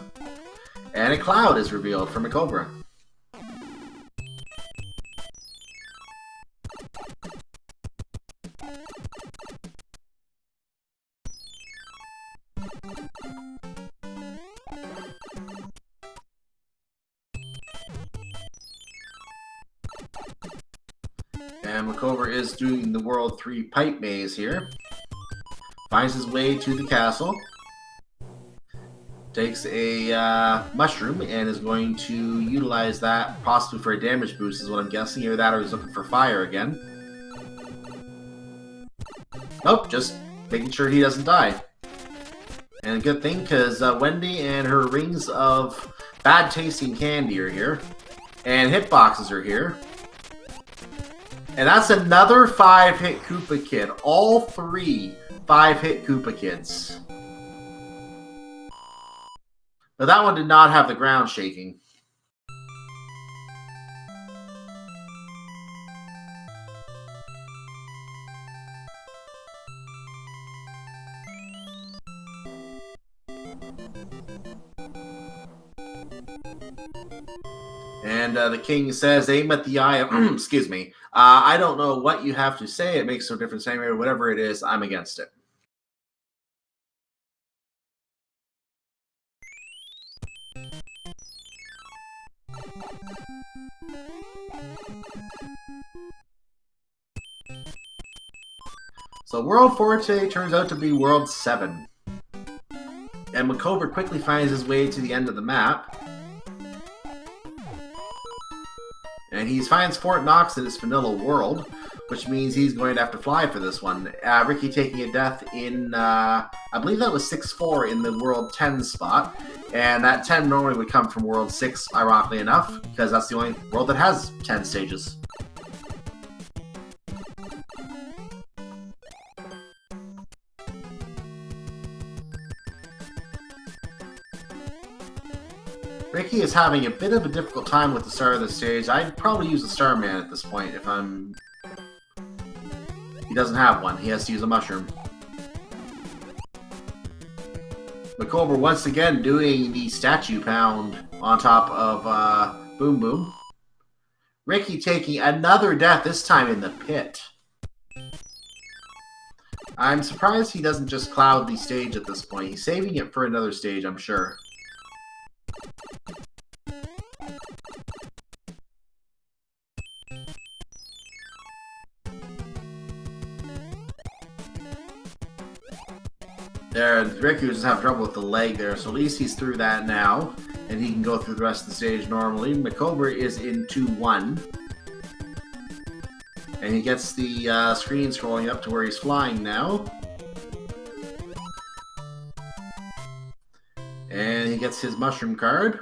Speaker 1: And a cloud is revealed for MaCobra. And MaCobra is doing the World 3 pipe maze here. Finds his way to the castle. Takes a mushroom and is going to utilize that possibly for a damage boost is what I'm guessing. Either that or he's looking for fire again. Nope, just making sure he doesn't die. And a good thing because Wendy and her rings of bad tasting candy are here. And hitboxes are here. And that's another 5-hit Koopa Kid. All 3 5-hit Koopa Kids. But that one did not have the ground shaking. And the king says, aim at the eye of... excuse me. I don't know what you have to say. It makes no difference anyway. Whatever it is, I'm against it. So World 4 today turns out to be World 7. And MaCobra quickly finds his way to the end of the map. And he finds Fort Knox in his vanilla world, which means he's going to have to fly for this one. Ricky taking a death in, I believe that was 6-4 in the World 10 spot. And that 10 normally would come from World 6, ironically enough, because that's the only world that has 10 stages. Ricky is having a bit of a difficult time with the start of the stage. I'd probably use a Starman at this point if I'm... He doesn't have one. He has to use a mushroom. MaCobra once again doing the statue pound on top of Boom Boom. Ricky taking another death, this time in the pit. I'm surprised he doesn't just cloud the stage at this point. He's saving it for another stage, I'm sure. There, Ricky was just having trouble with the leg there, so at least he's through that now, and he can go through the rest of the stage normally. MaCobra is in 2-1. And he gets the screen scrolling up to where he's flying now. And he gets his mushroom card.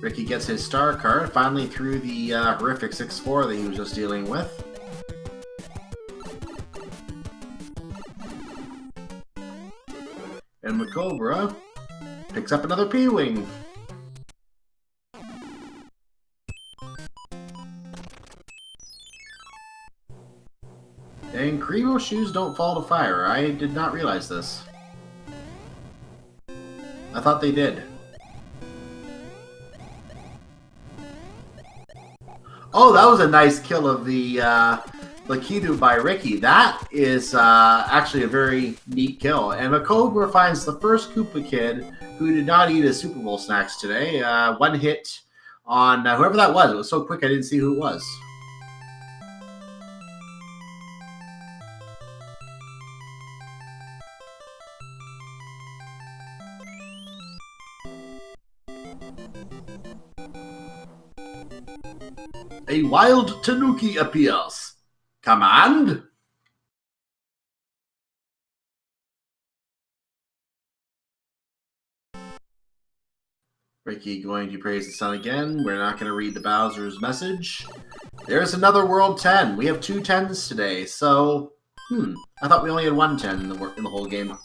Speaker 1: Ricky gets his star card, finally through the horrific 6-4 that he was just dealing with. And MaCobra picks up another P-Wing. And Crevo shoes don't fall to fire. I did not realize this. I thought they did. Oh, that was a nice kill of the Lakitu by Ricky. That is actually a very neat kill. And MaCobra finds the first Koopa Kid who did not eat his Super Bowl snacks today. One hit on whoever that was. It was so quick I didn't see who it was. A wild Tanuki appears. Command? Ricky going to praise the sun again. We're not going to read the Bowser's message. There's another World 10. We have 2 10s today, so... I thought we only had 1 10 in the whole game.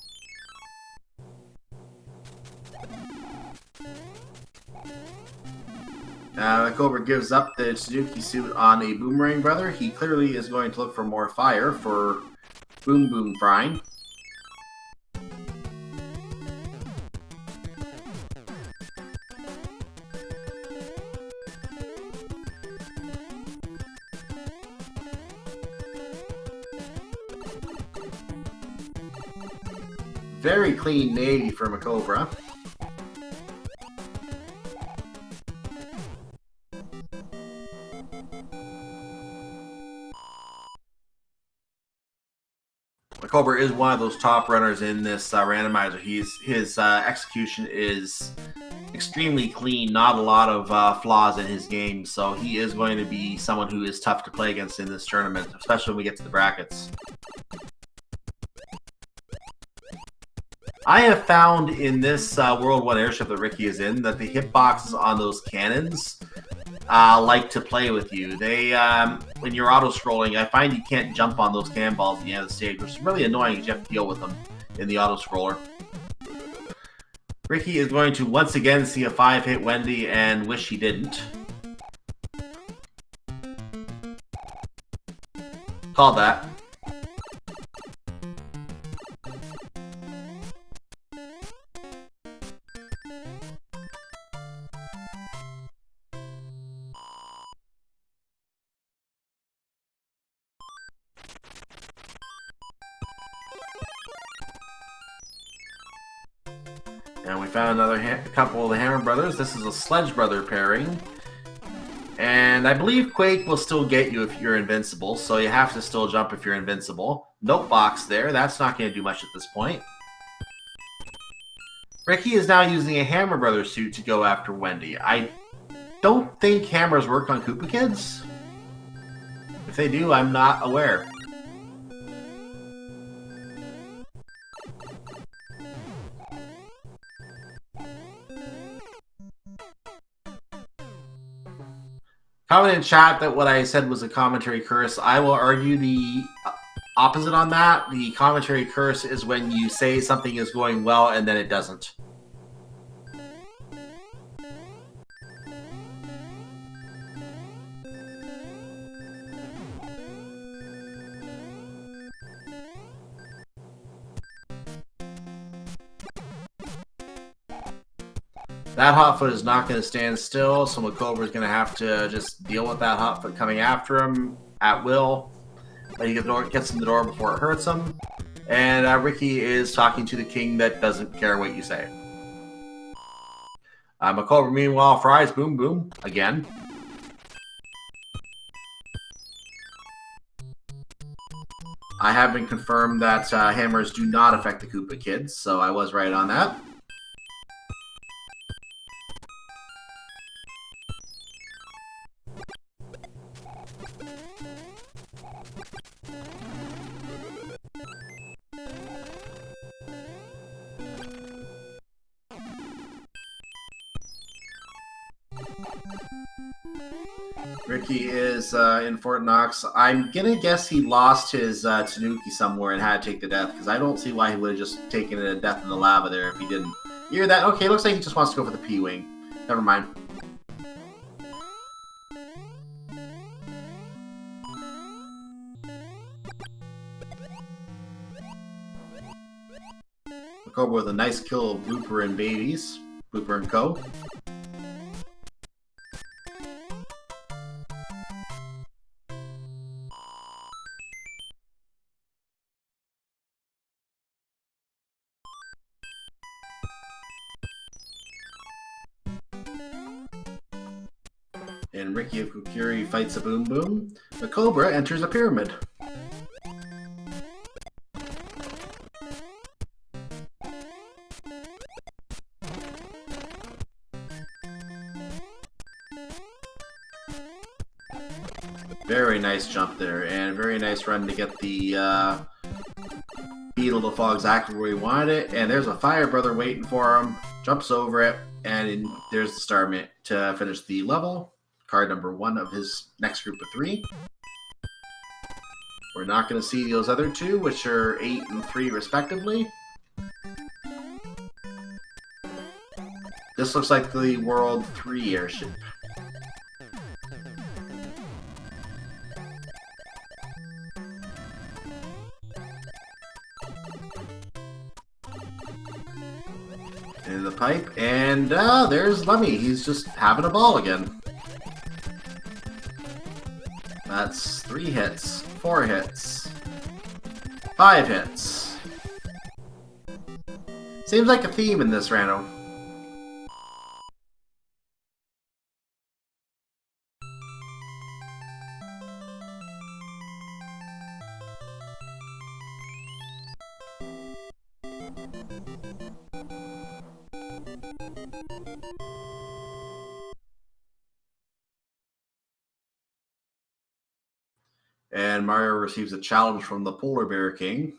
Speaker 1: MaCobra gives up the Suzuki suit on a Boomerang Brother. He clearly is going to look for more fire for Boom Boom frying. Very clean navy for MaCobra. MaCobra is one of those top runners in this randomizer. His execution is extremely clean, not a lot of flaws in his game, so he is going to be someone who is tough to play against in this tournament, especially when we get to the brackets. I have found in this World 1 airship that Ricky is in that the hitboxes on those cannons like to play with you. They, when you're auto-scrolling, I find you can't jump on those cannonballs at the end of the stage, which is really annoying because you have to deal with them in the auto-scroller. Ricky is going to once again see a 5-hit Wendy and wish he didn't. Called that. And we found another couple of the Hammer Brothers. This is a Sledge Brother pairing. And I believe Quake will still get you if you're invincible, so you have to still jump if you're invincible. Note box there. That's not going to do much at this point. Ricky is now using a Hammer Brother suit to go after Wendy. I don't think hammers work on Koopa Kids. If they do, I'm not aware. Comment in chat that what I said was a commentary curse. I will argue the opposite on that. The commentary curse is when you say something is going well and then it doesn't. That Hotfoot is not going to stand still, so MaCobra is going to have to just deal with that Hotfoot coming after him at will. But he gets in the door before it hurts him. And Ricky is talking to the king that doesn't care what you say. MaCobra, meanwhile, fries Boom Boom again. I have been confirmed that hammers do not affect the Koopa Kids, so I was right on that. Ricky is in Fort Knox. I'm gonna guess he lost his Tanuki somewhere and had to take the death, because I don't see why he would have just taken a death in the lava there if he didn't. You hear that? Okay, looks like he just wants to go for the P-Wing. Never mind. MaCobra with a nice kill of Blooper and babies. Blooper and Co. And RickyofKokiri fights a Boom Boom. MaCobra enters a pyramid. Very nice jump there, and very nice run to get the beetle to fall exactly where he wanted it. And there's a Fire Brother waiting for him. Jumps over it, and there's the star mint to finish the level. Card number 1 of his next group of 3. We're not going to see those other two, which are 8 and 3 respectively. This looks like the World 3 airship. In the pipe, and there's Lemmy. He's just having a ball again. That's 3 hits, 4 hits, 5 hits. Seems like a theme in this rando. And Mario receives a challenge from the Polar Bear King.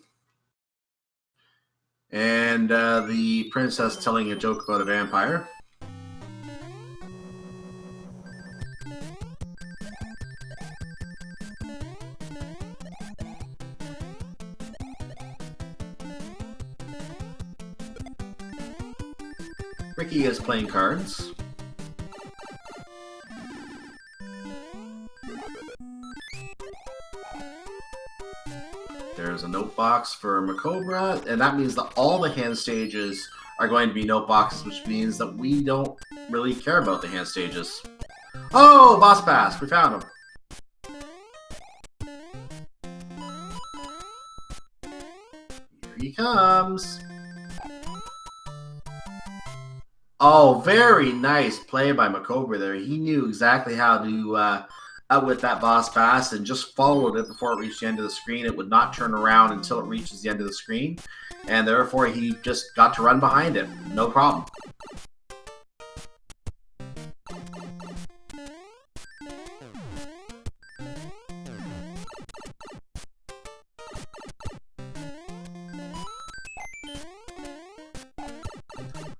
Speaker 1: And the princess telling a joke about a vampire. Ricky is playing cards. There's a note box for MaCobra, and that means that all the hand stages are going to be note boxes, which means that we don't really care about the hand stages. Oh, boss pass! We found him. Here he comes. Oh, very nice play by MaCobra there. He knew exactly how to outwit that boss pass and just followed it before it reached the end of the screen. It would not turn around until it reaches the end of the screen, and therefore he just got to run behind it. No problem.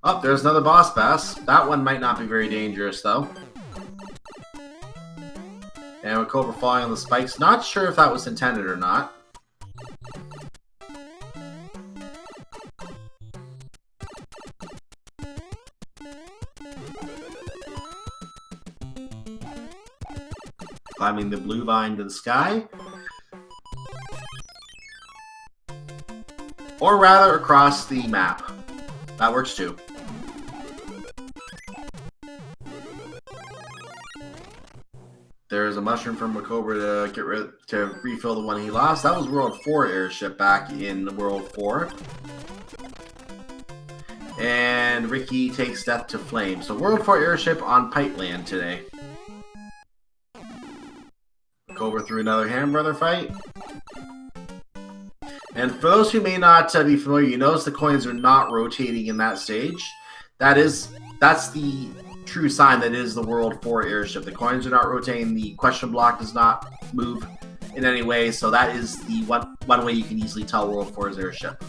Speaker 1: Oh, there's another boss pass. That one might not be very dangerous, though. And MaCobra falling on the spikes. Not sure if that was intended or not. Climbing the blue vine to the sky. Or rather, across the map. That works too. There's a mushroom from MaCobra to refill the one he lost. That was World 4 airship back in World 4. And Ricky takes death to flame. So World 4 airship on Pipeland today. MaCobra through another Hand Brother fight. And for those who may not be familiar, you notice the coins are not rotating in that stage. That's the true sign that is the World 4 airship. The coins are not rotating, the question block does not move, in any way, so that is the one way you can easily tell World 4's airship.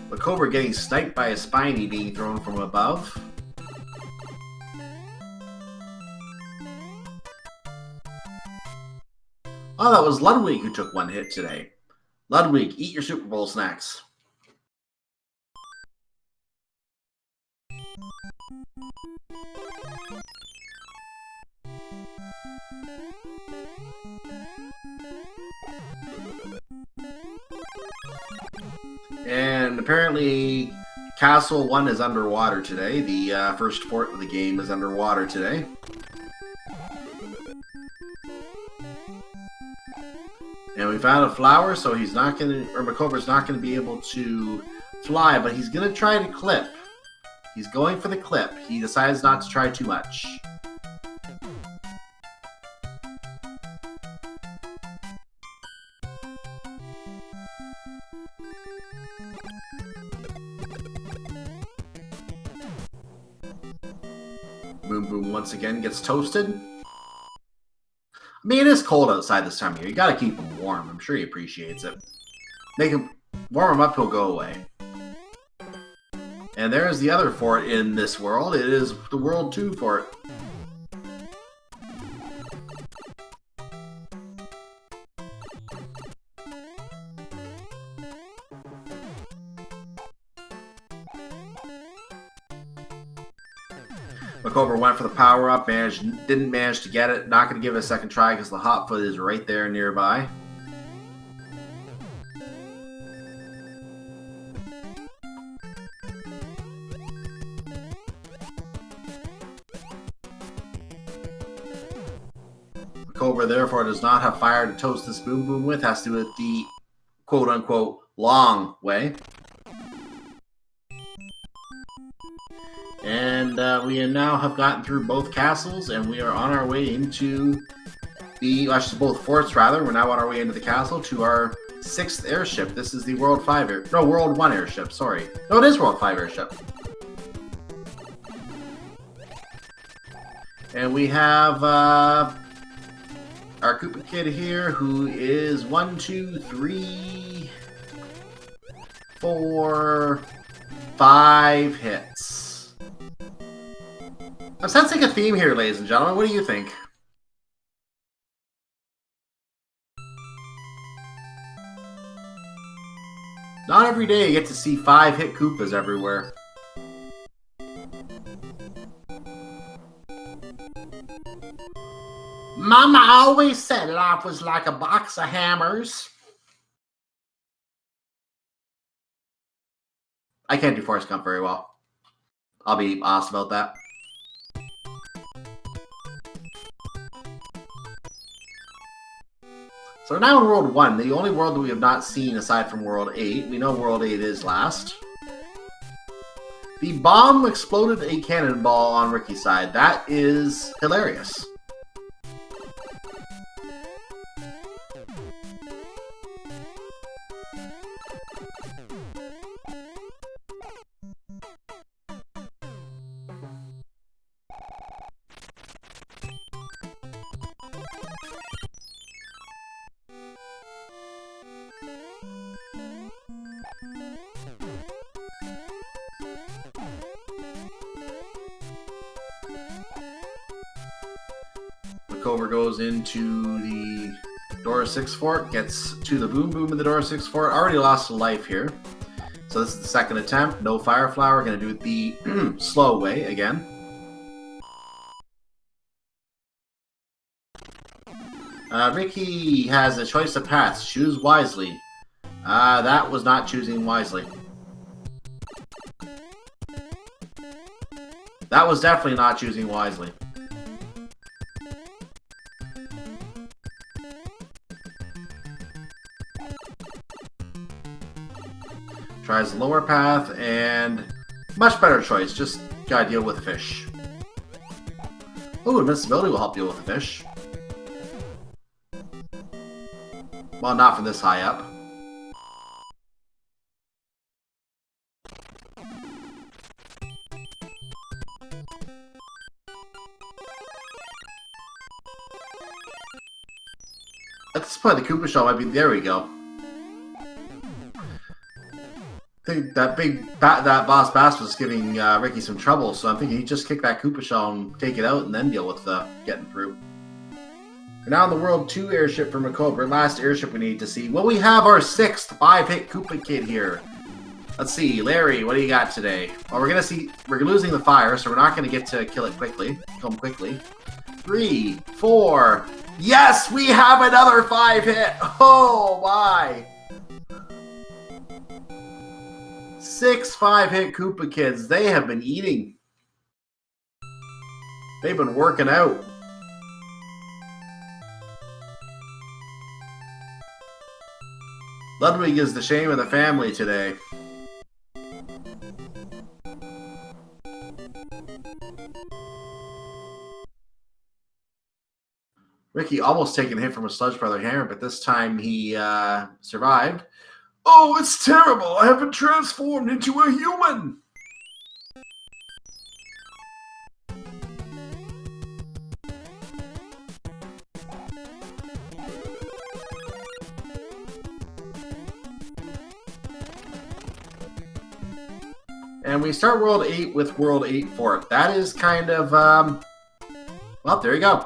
Speaker 1: MaCobra getting sniped by a Spiny being thrown from above. Oh, that was Ludwig who took one hit today. Ludwig, eat your Super Bowl snacks. And apparently Castle 1 is underwater today. The first fort of the game is underwater today. And we found a flower, so he's not going to, or MaCobra's not going to be able to fly, but he's going to try to clip. He's going for the clip. He decides not to try too much. Boom Boom once again gets toasted. I mean, it is cold outside this time of year. You gotta keep him warm. I'm sure he appreciates it. Make him warm him up, he'll go away. And there's the other fort in this world. It is the World 2 fort. MaCobra went for the power-up, didn't manage to get it. Not going to give it a second try because the hot foot is right there nearby. MaCobra therefore does not have fire to toast this Boom Boom with. Has to do it the quote-unquote long way. And we now have gotten through both castles, and we are on our way into the, actually both forts rather. We're now on our way into the castle to our 6th airship. This is the World 1 airship, sorry. No, it is World 5 airship. And we have our Koopa Kid here, who is 1, 2, 3, 4, 5 hits. I'm sensing a theme here, ladies and gentlemen. What do you think? Not every day you get to see 5-hit Koopas everywhere. Mama always said life was like a box of hammers. I can't do Forrest Gump very well. I'll be honest about that. So we're now in World 1, the only world that we have not seen aside from World 8. We know World 8 is last. The bomb exploded a cannonball on Ricky's side. That is hilarious. MaCobra goes into the Dora 6 fort, gets to the Boom Boom in the Dora 6 fort. Already lost a life here. So this is the second attempt. No Fire Flower. Going to do it the slow way again. Ricky has a choice of paths. Choose wisely. That was not choosing wisely. That was definitely not choosing wisely. Tries the lower path, and much better choice. Just gotta deal with fish. Ooh, invincibility will help deal with the fish. Well, not from this high up. probably the Koopa shell might be. There we go. I think that Boss Bass was giving Ricky some trouble, so I'm thinking he just kick that Koopa shell and take it out and then deal with getting through. We're now in the World 2 airship for MaCobra. Last airship we need to see. Well, we have our 6th 5-hit Koopa kid here. Let's see, Larry, what do you got today? Well, we're losing the fire, so we're not going to get to kill it quickly. Kill him quickly. 3, 4. Yes, we have another 5-hit. Oh my! 6 5-hit Koopa kids. They have been eating. They've been working out. Ludwig is the shame of the family today. Ricky almost taking a hit from a Sludge Brother hammer, but this time he survived. Oh, it's terrible! I have been transformed into a human! And we start World 8 with World 8 Fort. That is kind of, well, there you go.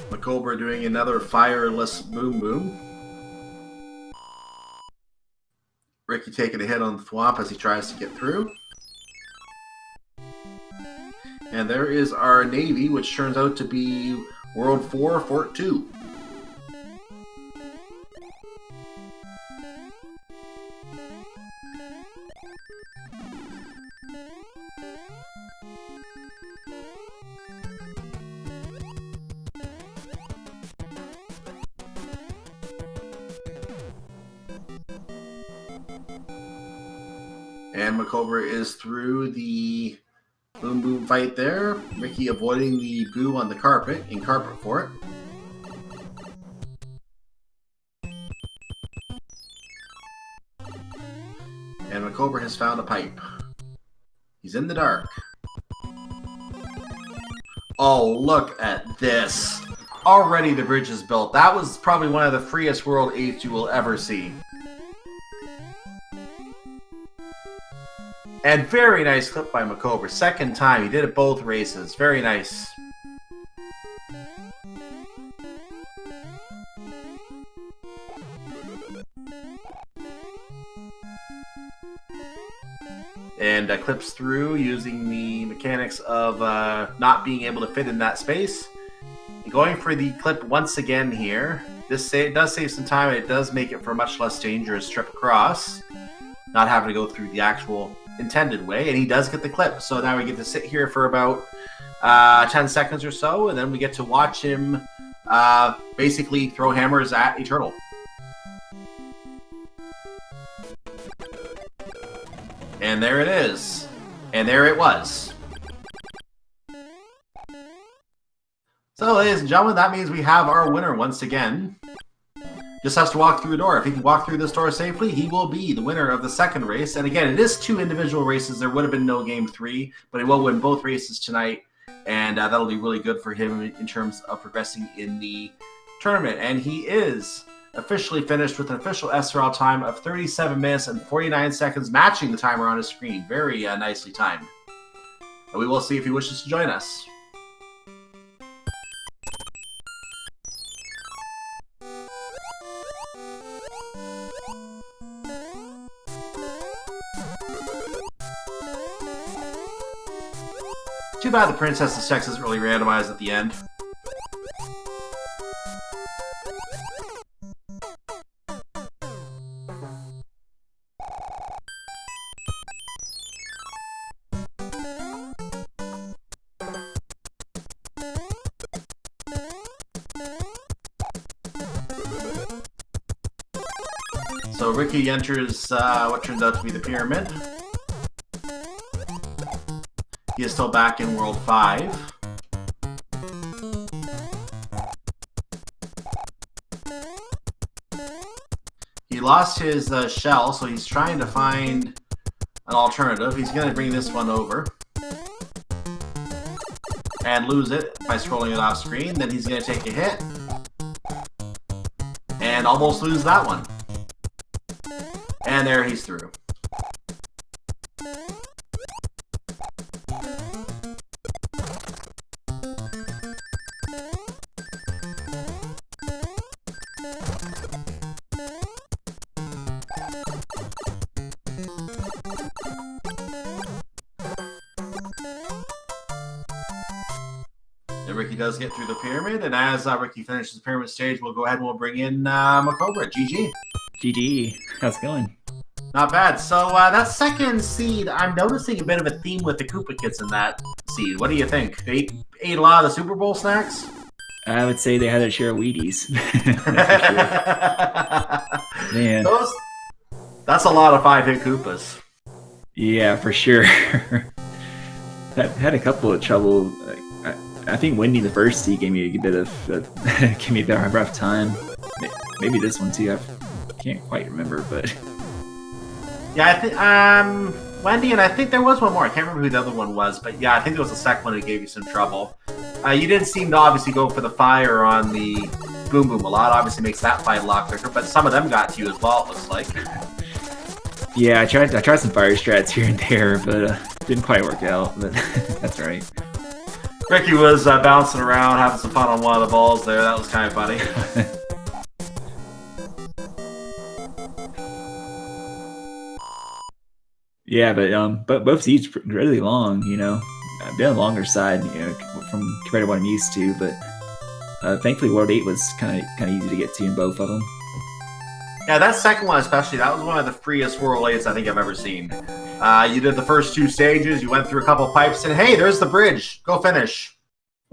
Speaker 1: MaCobra doing another fireless boom boom. Ricky taking a hit on the thwomp as he tries to get through. And there is our Navy, which turns out to be World 4, Fort 2. And MaCobra is through the boom boom fight there. Ricky avoiding the boo on the carpet in Carpet Fort. And MaCobra has found a pipe. He's in the dark. Oh, look at this. Already the bridge is built. That was probably one of the freest World 8s you will ever see. And very nice clip by MaCobra. Second time. He did it both races. Very nice. And clips through using the mechanics of not being able to fit in that space. Going for the clip once again here. This does save some time, and it does make it for a much less dangerous trip across. Not having to go through the actual intended way, and he does get the clip. So now we get to sit here for about 10 seconds or so, and then we get to watch him basically throw hammers at a turtle. And there it is. And there it was. So, ladies and gentlemen, that means we have our winner once again. Just has to walk through the door. If he can walk through this door safely, he will be the winner of the second race. And again, it is 2 individual races. There would have been no Game 3, but he will win both races tonight. And that'll be really good for him in terms of progressing in the tournament. And he is officially finished with an official SRL time of 37 minutes and 49 seconds, matching the timer on his screen. Very nicely timed. And we will see if he wishes to join us. Too bad the Princess's Sex isn't really randomized at the end. So Ricky enters what turns out to be the pyramid. He is still back in World 5. He lost his shell, so he's trying to find an alternative. He's going to bring this one over and lose it by scrolling it off screen. Then he's going to take a hit and almost lose that one. And there he's through. And Ricky does get through the pyramid, and as Ricky finishes the pyramid stage, we'll go ahead and we'll bring in MaCobra. GG.
Speaker 2: GG. How's it going?
Speaker 1: Not bad. So that second seed, I'm noticing a bit of a theme with the Koopa Kids in that seed. What do you think? They ate a lot of the Super Bowl snacks?
Speaker 2: I would say they had their share of Wheaties. Man.
Speaker 1: That's a lot of 5-hit Koopas.
Speaker 2: Yeah, for sure. I had a couple of trouble. I think Wendy the first seed gave me a bit of gave me a rough time. Maybe this one too. I can't quite remember, but
Speaker 1: yeah, I think Wendy, and I think there was one more. I can't remember who the other one was, but yeah, I think it was the second one that gave you some trouble. You didn't seem to obviously go for the fire on the Boom Boom a lot. Obviously makes that fight a lot quicker, but some of them got to you as well, it looks like.
Speaker 2: Yeah, I tried some fire strats here and there, but didn't quite work out, but that's all right.
Speaker 1: Ricky was bouncing around, having some fun on one of the balls there. That was kind of funny.
Speaker 2: Yeah, but both seeds really long, you know. I've been on the longer side, you know, from compared to what I'm used to, but thankfully World 8 was kind of easy to get to in both of them.
Speaker 1: Yeah, that second one especially, that was one of the freest World 8s I think I've ever seen. You did the first 2 stages, you went through a couple pipes, and hey, there's the bridge. Go finish.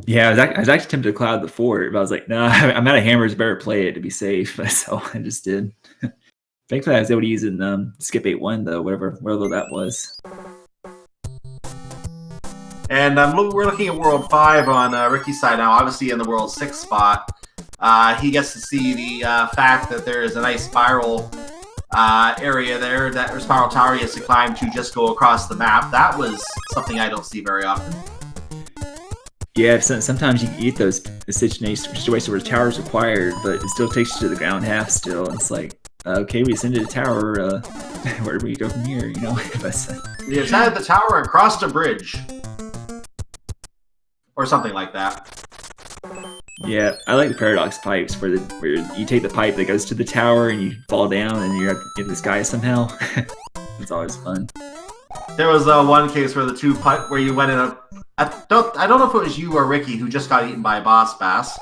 Speaker 2: Yeah, I was actually tempted to cloud the fort, but I was like, no, I'm out of hammers, better play it to be safe. So I just did. Thankfully, I was able to use it in Skip 8-1, though, whatever that was.
Speaker 1: And we're looking at World 5 on Ricky's side now, obviously in the World 6 spot. He gets to see the fact that there is a nice spiral area there, that spiral tower he has to climb to just go across the map. That was something I don't see very often.
Speaker 2: Yeah, sometimes you get those situations where the tower is required, but it still takes you to the ground half still. And it's like, okay, we ascended a tower, where do we go from here, you know?
Speaker 1: We ascended the tower and crossed a bridge. Or something like that.
Speaker 2: Yeah, I like the paradox pipes where you take the pipe that goes to the tower and you fall down and you're in the sky somehow. It's always fun.
Speaker 1: There was one case where where you went in a. I don't know if it was you or Ricky who just got eaten by a boss bass.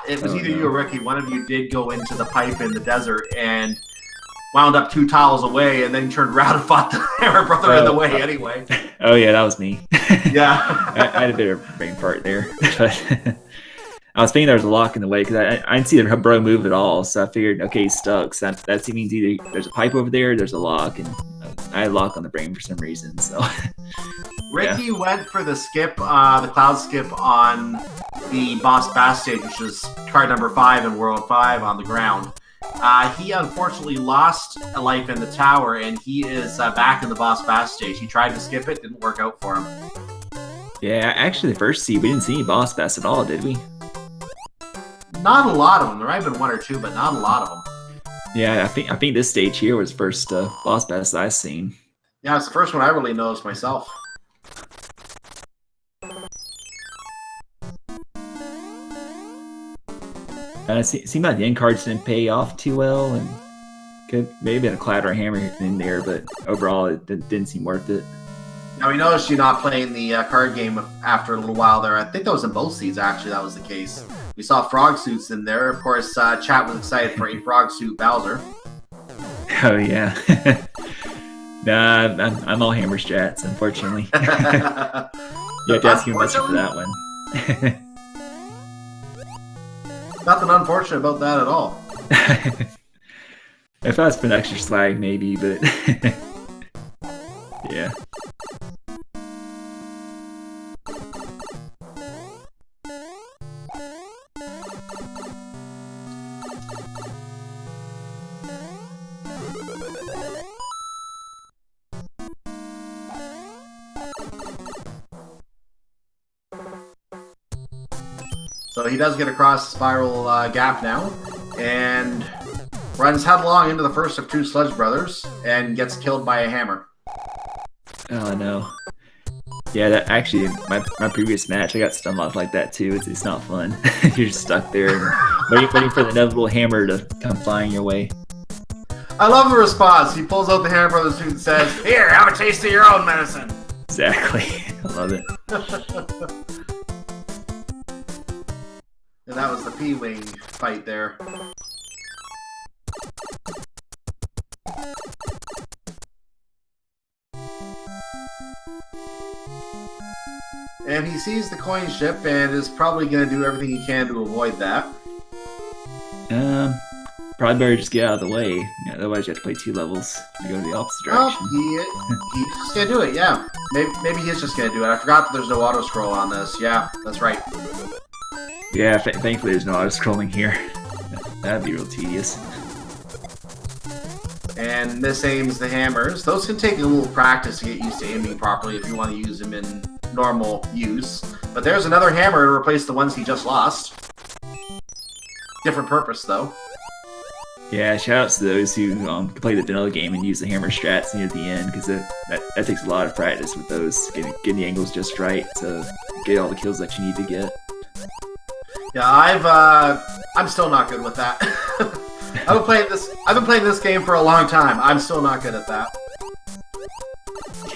Speaker 1: It was either you or Ricky. One of you did go into the pipe in the desert and wound up 2 tiles away, and then turned around and fought the hammer brother in the way anyway.
Speaker 2: Oh yeah, that was me.
Speaker 1: Yeah,
Speaker 2: I had a bit of brain fart there, but I was thinking there was a lock in the way because I didn't see the bro move at all. So I figured, okay, he's stuck. So that means either there's a pipe over there, or there's a lock, and I had a lock on the brain for some reason. So
Speaker 1: Ricky went for the skip, the cloud skip on the boss bass stage, which is card number 5 in World 5 on the ground. He unfortunately lost a life in the tower, and he is back in the boss bass stage. He tried to skip it, didn't work out for him.
Speaker 2: Yeah, actually, the first seed we didn't see any boss bass at all, did we?
Speaker 1: Not a lot of them. There might have been 1 or 2, but not a lot of them.
Speaker 2: Yeah, I think this stage here was the first boss bass that I've seen.
Speaker 1: Yeah, it's the first one I really noticed myself.
Speaker 2: It seemed like the end cards didn't pay off too well, and could maybe been a cloud or a hammer in there, but overall it didn't seem worth it.
Speaker 1: Now, we noticed you not playing the card game after a little while there. I think that was in both seeds, actually, that was the case. We saw frog suits in there. Of course, chat was excited for a frog suit Bowser.
Speaker 2: Oh, yeah. Nah, I'm all hammer strats, unfortunately. You have to ask me much for that one.
Speaker 1: Nothing unfortunate about that at all.
Speaker 2: If I was putting extra swag, maybe, but yeah.
Speaker 1: So he does get across the spiral gap now, and runs headlong into the first of two Sludge Brothers, and gets killed by a hammer.
Speaker 2: Oh no. Yeah, that actually, my previous match, I got stun locked like that too. It's not fun. You're just stuck there and waiting for the inevitable hammer to come flying your way.
Speaker 1: I love the response. He pulls out the Hammer Brothers suit and says, "Here, have a taste of your own medicine."
Speaker 2: Exactly. I love it.
Speaker 1: And that was the P-Wing fight there. And he sees the coin ship and is probably going to do everything he can to avoid that.
Speaker 2: Probably better just get out of the way. Yeah, otherwise you have to play 2 levels to go to the opposite direction.
Speaker 1: Oh, he's just going to do it, yeah. Maybe he's just going to do it. I forgot that there's no auto-scroll on this. Yeah, that's right.
Speaker 2: Yeah, thankfully there's no auto-scrolling here. That'd be real tedious.
Speaker 1: And misaims the hammers. Those can take a little practice to get used to aiming properly if you want to use them in normal use. But there's another hammer to replace the ones he just lost. Different purpose, though.
Speaker 2: Yeah, shoutouts to those who can play the vanilla game and use the hammer strats near the end, because that takes a lot of practice with those, getting the angles just right to get all the kills that you need to get.
Speaker 1: Yeah, I'm still not good with that. I've been playing this game for a long time. I'm still not good at that.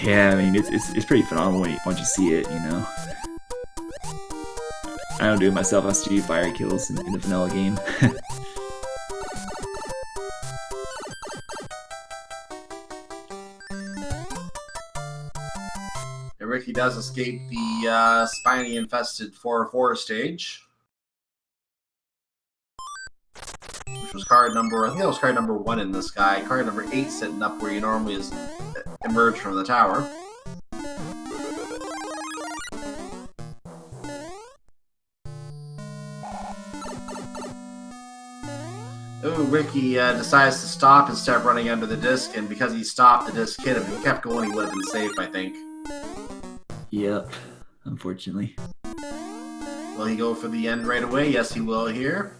Speaker 2: Yeah, I mean it's pretty phenomenal once you see it, you know. I don't do it myself. I still do fire kills in the vanilla game.
Speaker 1: And Ricky does escape the spiny-infested 4-4 stage. Which was card number, I think that was card number 1 in this guy. Card number 8 sitting up where you normally emerge from the tower. Oh, Ricky decides to stop instead of running under the disc, and because he stopped, the disc hit him. If he kept going, he would have been safe, I think.
Speaker 2: Yep, unfortunately.
Speaker 1: Will he go for the end right away? Yes, he will here.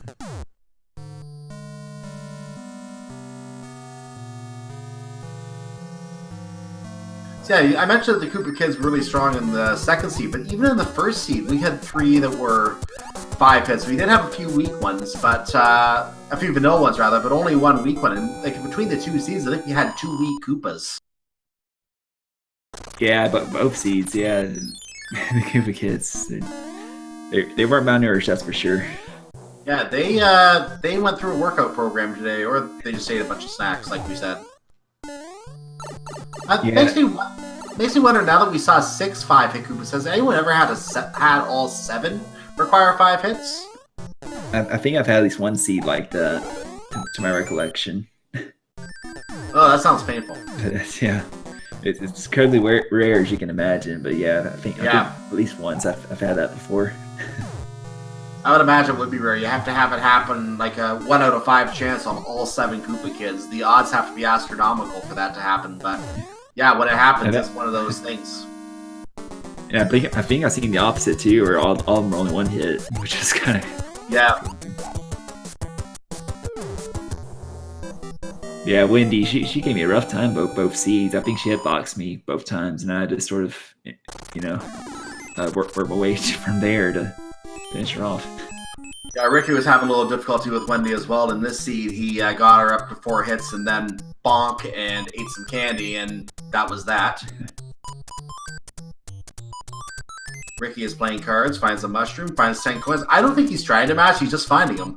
Speaker 1: So yeah, I mentioned that the Koopa Kids were really strong in the second seed, but even in the first seed, we had 3 that were 5 hits. We did have a few weak ones, but a few vanilla ones rather, but only 1 weak one. And like between the 2 seeds, I think we had 2 weak Koopas.
Speaker 2: Yeah, but both seeds, yeah. The Koopa Kids, they weren't malnourished, that's for sure.
Speaker 1: Yeah, they went through a workout program today, or they just ate a bunch of snacks, like we said.
Speaker 2: Yeah.
Speaker 1: Makes me wonder, now that we saw 6 5-hit Koopas, has anyone ever had all 7 require 5 hits?
Speaker 2: I think I've had at least 1 seed like that, to my recollection.
Speaker 1: Oh, that sounds painful.
Speaker 2: Yeah. It's incredibly rare, as you can imagine, but yeah, I think at least once I've had that before.
Speaker 1: I would imagine it would be rare. You have to have it happen like a 1 out of 5 chance on all 7 Koopa Kids. The odds have to be astronomical for that to happen, but yeah, when it happens, it's one of those things.
Speaker 2: Yeah, I think I've seen the opposite too, where all of them are only 1 hit, which is kind of...
Speaker 1: Yeah.
Speaker 2: Yeah, Wendy, she gave me a rough time both seeds. I think she hitboxed me both times, and I had to sort of, you know, work my way from there to finish her off.
Speaker 1: Yeah, Ricky was having a little difficulty with Wendy as well. In this seed, he got her up to 4 hits and then bonk and ate some candy, and that was that. Ricky is playing cards, finds a mushroom, finds 10 coins. I don't think he's trying to match, he's just finding them.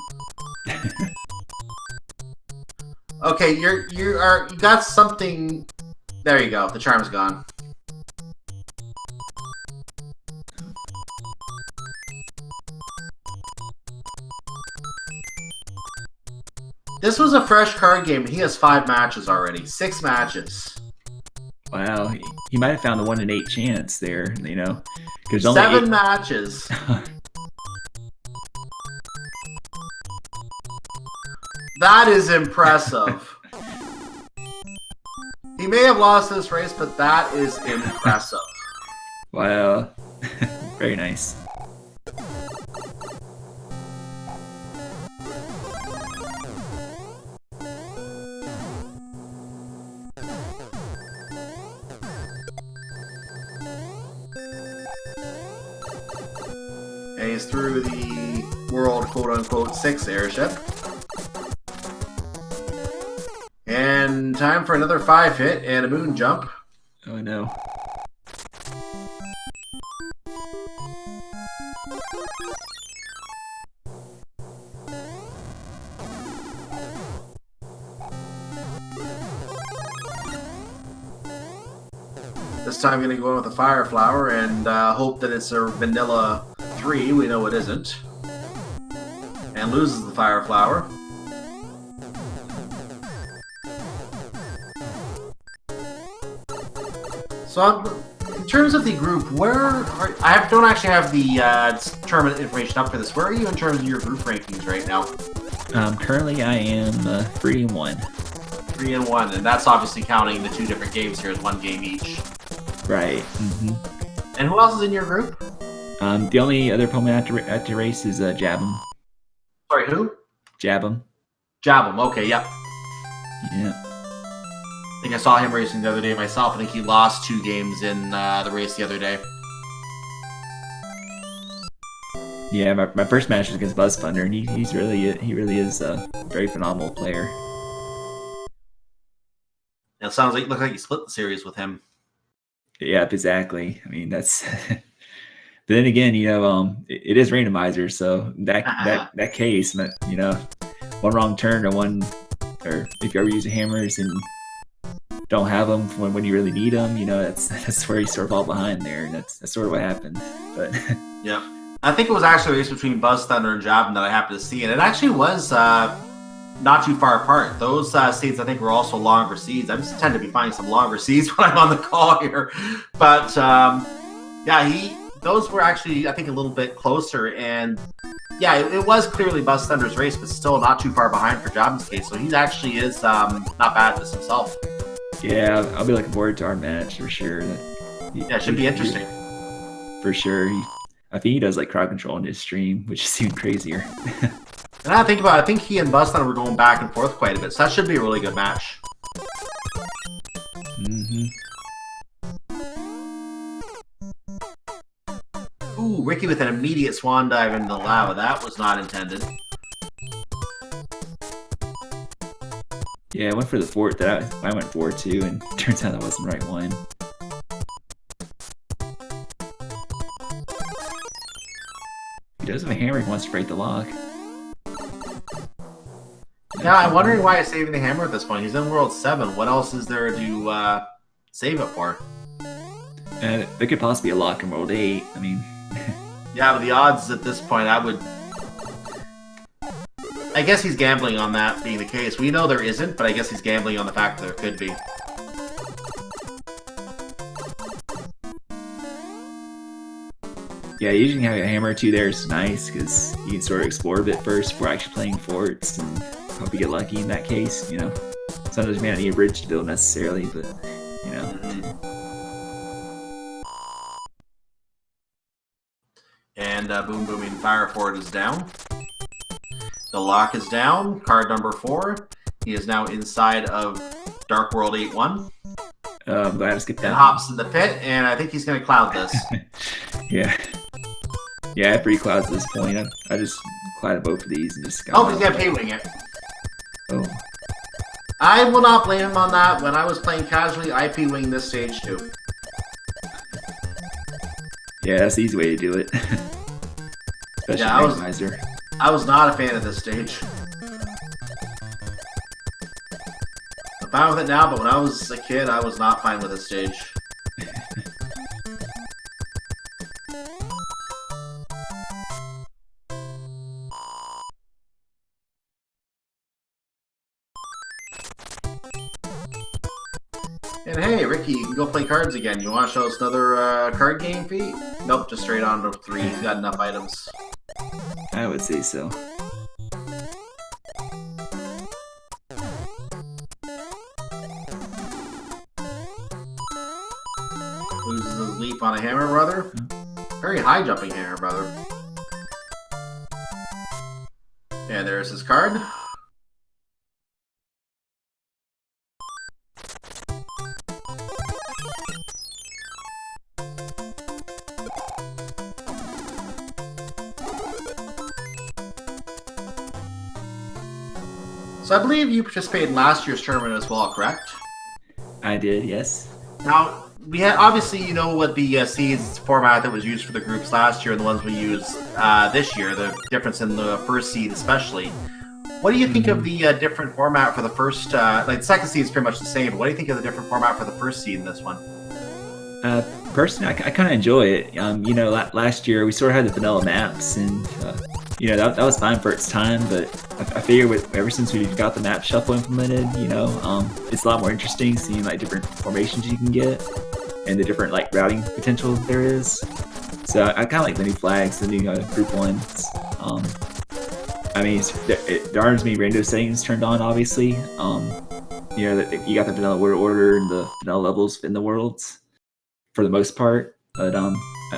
Speaker 1: Okay, you got something. There you go. The charm's gone. This was a fresh card game. He has 5 matches already. 6 matches.
Speaker 2: Wow, he might have found the 1 in 8 chance there. You know, because
Speaker 1: 7 matches. That is impressive. He may have lost this race, but that is impressive.
Speaker 2: Wow. Very nice.
Speaker 1: And he's through the World quote-unquote 6 airship. And time for another 5-hit and a moon jump.
Speaker 2: Oh no.
Speaker 1: This time I'm going to go in with a Fire Flower and hope that it's a Vanilla 3. We know it isn't. And loses the Fire Flower. So, in terms of the group, I don't actually have the tournament information up for this. Where are you in terms of your group rankings right now?
Speaker 2: Currently I am 3-1.
Speaker 1: 3-1, and that's obviously counting the 2 different games here as 1 game each.
Speaker 2: Right.
Speaker 1: And who else is in your group?
Speaker 2: The only other opponent I have to race is Jabum.
Speaker 1: Sorry, who?
Speaker 2: Jabum.
Speaker 1: Jabum, okay, yep.
Speaker 2: Yeah.
Speaker 1: I think I saw him racing the other day myself. I think he lost 2 games in the race the other day.
Speaker 2: Yeah, my first match was against Buzz Thunder, and he really is a very phenomenal player.
Speaker 1: It sounds like you split the series with him.
Speaker 2: Yeah, exactly. I mean, that's. But then again, it is randomizer, so that case, one wrong turn or if you ever use hammers and don't have them when you really need them, that's where you sort of fall behind there, and that's sort of what happened. But
Speaker 1: yeah, I think it was actually a race between Buzz Thunder and Jabum that I happened to see, and it actually was not too far apart. Those seeds I think were also longer seeds. I just tend to be finding some longer seeds when I'm on the call here, but yeah, those were actually I think a little bit closer, and yeah, it was clearly Buzz Thunder's race, but still not too far behind for Jabum's case. So he actually is not bad at this himself.
Speaker 2: Yeah, I'll be looking forward to our match for sure.
Speaker 1: Yeah, it should be interesting.
Speaker 2: For sure. I think he does like crowd control in his stream, which is even crazier.
Speaker 1: And I think he and Buzz Thunder were going back and forth quite a bit, so that should be a really good match. Ooh, Ricky with an immediate swan dive into the lava. That was not intended.
Speaker 2: Yeah, I went for the fort. I went for too, and turns out that wasn't the right one. He does have a hammer. He wants to break the lock.
Speaker 1: Yeah, I'm wondering why he's saving the hammer at this point. He's in World 7. What else is there to save it for?
Speaker 2: There could possibly be a lock in World 8. I mean...
Speaker 1: Yeah, but the odds at this point, I guess he's gambling on that being the case. We know there isn't, but I guess he's gambling on the fact that there could be.
Speaker 2: Yeah, using having a hammer or 2 there is nice, because you can sort of explore a bit first before actually playing forts, and hope you get lucky in that case, Sometimes you may not need a bridge to build necessarily, but,
Speaker 1: And Boom Booming Fire Fort is down. The lock is down. Card number 4. He is now inside of Dark World 8-1.
Speaker 2: I'm glad I skipped that.
Speaker 1: And hops in the pit, and I think he's going to cloud this.
Speaker 2: Yeah. Yeah, I have 3 clouds at this point. I just clouded both of these and just got...
Speaker 1: Oh, he's going to P-wing it.
Speaker 2: Oh.
Speaker 1: I will not blame him on that. When I was playing casually, I P-winged this stage too.
Speaker 2: Yeah, that's the easy way to do it. Especially Randomizer.
Speaker 1: I was not a fan of this stage. I'm fine with it now, but when I was a kid, I was not fine with this stage. And hey, Ricky, you can go play cards again. You want to show us another card game feat? Nope, just straight on to 3. He's got enough items.
Speaker 2: I would say so.
Speaker 1: Loses his leap on a hammer, brother. Very high jumping hammer, brother. And there's his card. So I believe you participated in last year's tournament as well, correct?
Speaker 2: I did, yes.
Speaker 1: Now, we had obviously, you know what the seeds format that was used for the groups last year and the ones we use this year, the difference in the first seed especially. What do you think of the different format for the first, like the second seed is pretty much the same, but what do you think of the different format for the first seed in this one?
Speaker 2: Personally, I kind of enjoy it. You know, last year we sort of had the vanilla maps, and you know that was fine for its time. But I figure ever since we got the map shuffle implemented, you know, it's a lot more interesting seeing like different formations you can get and the different like routing potential there is. So I kind of like the new flags, the new group ones. I mean, there aren't as many rando settings turned on, obviously. You know that you got the vanilla order and the vanilla levels in the worlds for the most part, but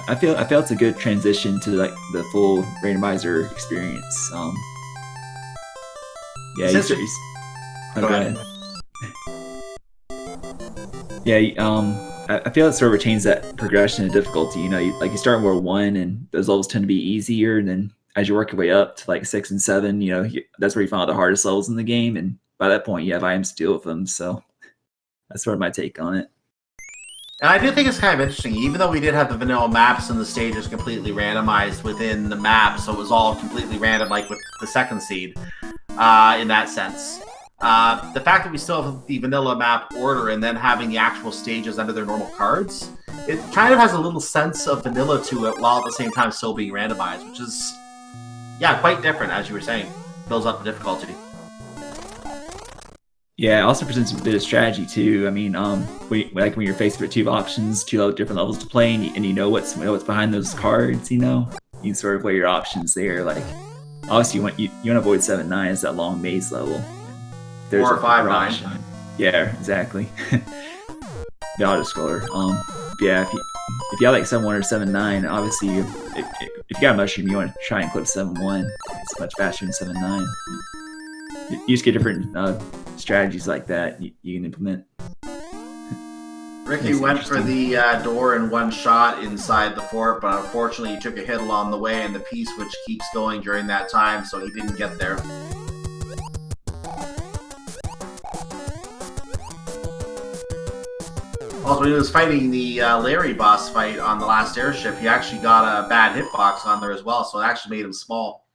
Speaker 2: I feel it's a good transition to like the full randomizer experience. Yeah, go ahead. Yeah, I feel it sort of retains that progression of difficulty. You know, you start in World 1, and those levels tend to be easier, and then as you work your way up to like 6 and 7, you know, that's where you find the hardest levels in the game, and by that point, you have items to deal with them. So that's sort of my take on it.
Speaker 1: And I do think it's kind of interesting, even though we did have the vanilla maps and the stages completely randomized within the map, so it was all completely random, like with the second seed, in that sense. The fact that we still have the vanilla map order and then having the actual stages under their normal cards, it kind of has a little sense of vanilla to it while at the same time still being randomized, which is, yeah, quite different, as you were saying. Builds up the difficulty.
Speaker 2: Yeah, it also presents a bit of strategy too. I mean, when you're faced with two options, two different levels to play, and you know what's behind those cards, you know, you sort of weigh your options there. Like, obviously, you want to avoid 7-9. It's that long maze level.
Speaker 1: There's 4 or 5-9.
Speaker 2: Yeah, exactly. The auto scroller. Yeah, if you have like 7-1 or 7-9, obviously, if you got a mushroom, you want to try and clip 7-1. It's much faster than 7-9. You just get different strategies like that you can implement.
Speaker 1: Ricky went for the door in one shot inside the fort, but unfortunately he took a hit along the way, and the P-switch keeps going during that time, so he didn't get there. Also, when he was fighting the Larry boss fight on the last airship, he actually got a bad hitbox on there as well, so it actually made him small.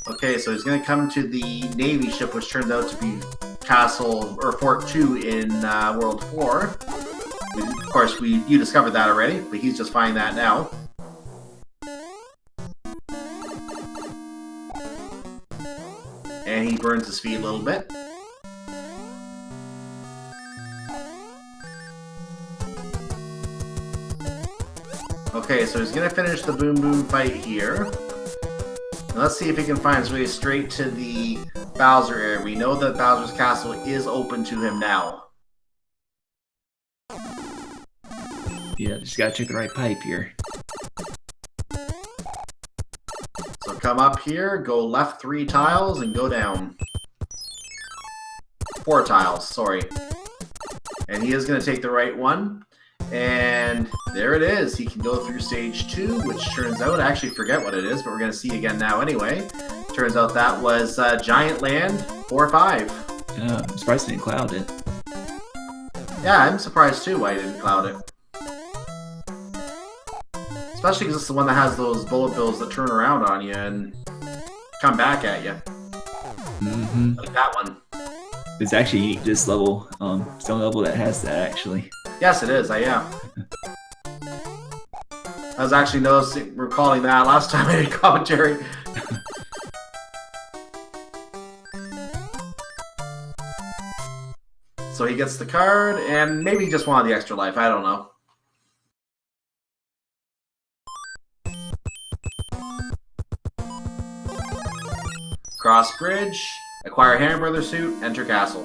Speaker 1: Okay, so he's going to come to the Navy ship, which turns out to be Castle, or Fort 2 in World 4. Of course, you discovered that already, but he's just finding that now. And he burns his feet a little bit. Okay, so he's going to finish the Boom Boom fight here. Now let's see if he can find his way straight to the Bowser area. We know that Bowser's Castle is open to him now.
Speaker 2: Yeah, just gotta check the right pipe here.
Speaker 1: So come up here, go left 3 tiles, and go down. 4 tiles, sorry. And he is going to take the right one. And there it is. He can go through stage 2, which turns out, I actually forget what it is, but we're going to see again now anyway. Turns out that was Giant Land 4-5.
Speaker 2: I'm surprised he didn't cloud it.
Speaker 1: Yeah, I'm surprised too why he didn't cloud it. Especially because it's the one that has those bullet bills that turn around on you and come back at you.
Speaker 2: Mm-hmm.
Speaker 1: Like that one.
Speaker 2: It's actually unique to this level. It's the only level that has that, actually.
Speaker 1: Yes, it is. Yeah. I was actually recalling that last time I did commentary. So he gets the card, and maybe he just wanted the extra life. I don't know. Cross bridge, acquire Hamburger suit, enter castle.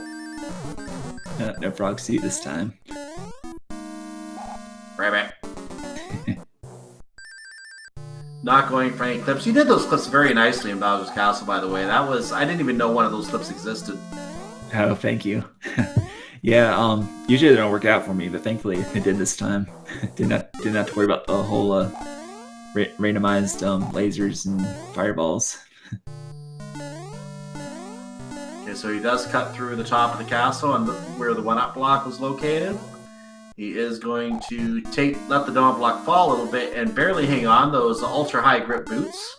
Speaker 2: No frog suit this time.
Speaker 1: Right back. Not going for any clips. You did those clips very nicely in Bowser's Castle, by the way. I didn't even know one of those clips existed.
Speaker 2: Oh, thank you. Yeah, usually they don't work out for me, but thankfully it did this time. Didn't have to worry about the whole randomized lasers and fireballs.
Speaker 1: Okay, so he does cut through the top of the castle and where the 1-up block was located. He is going to let the donut block fall a little bit and barely hang on. Those ultra high grip boots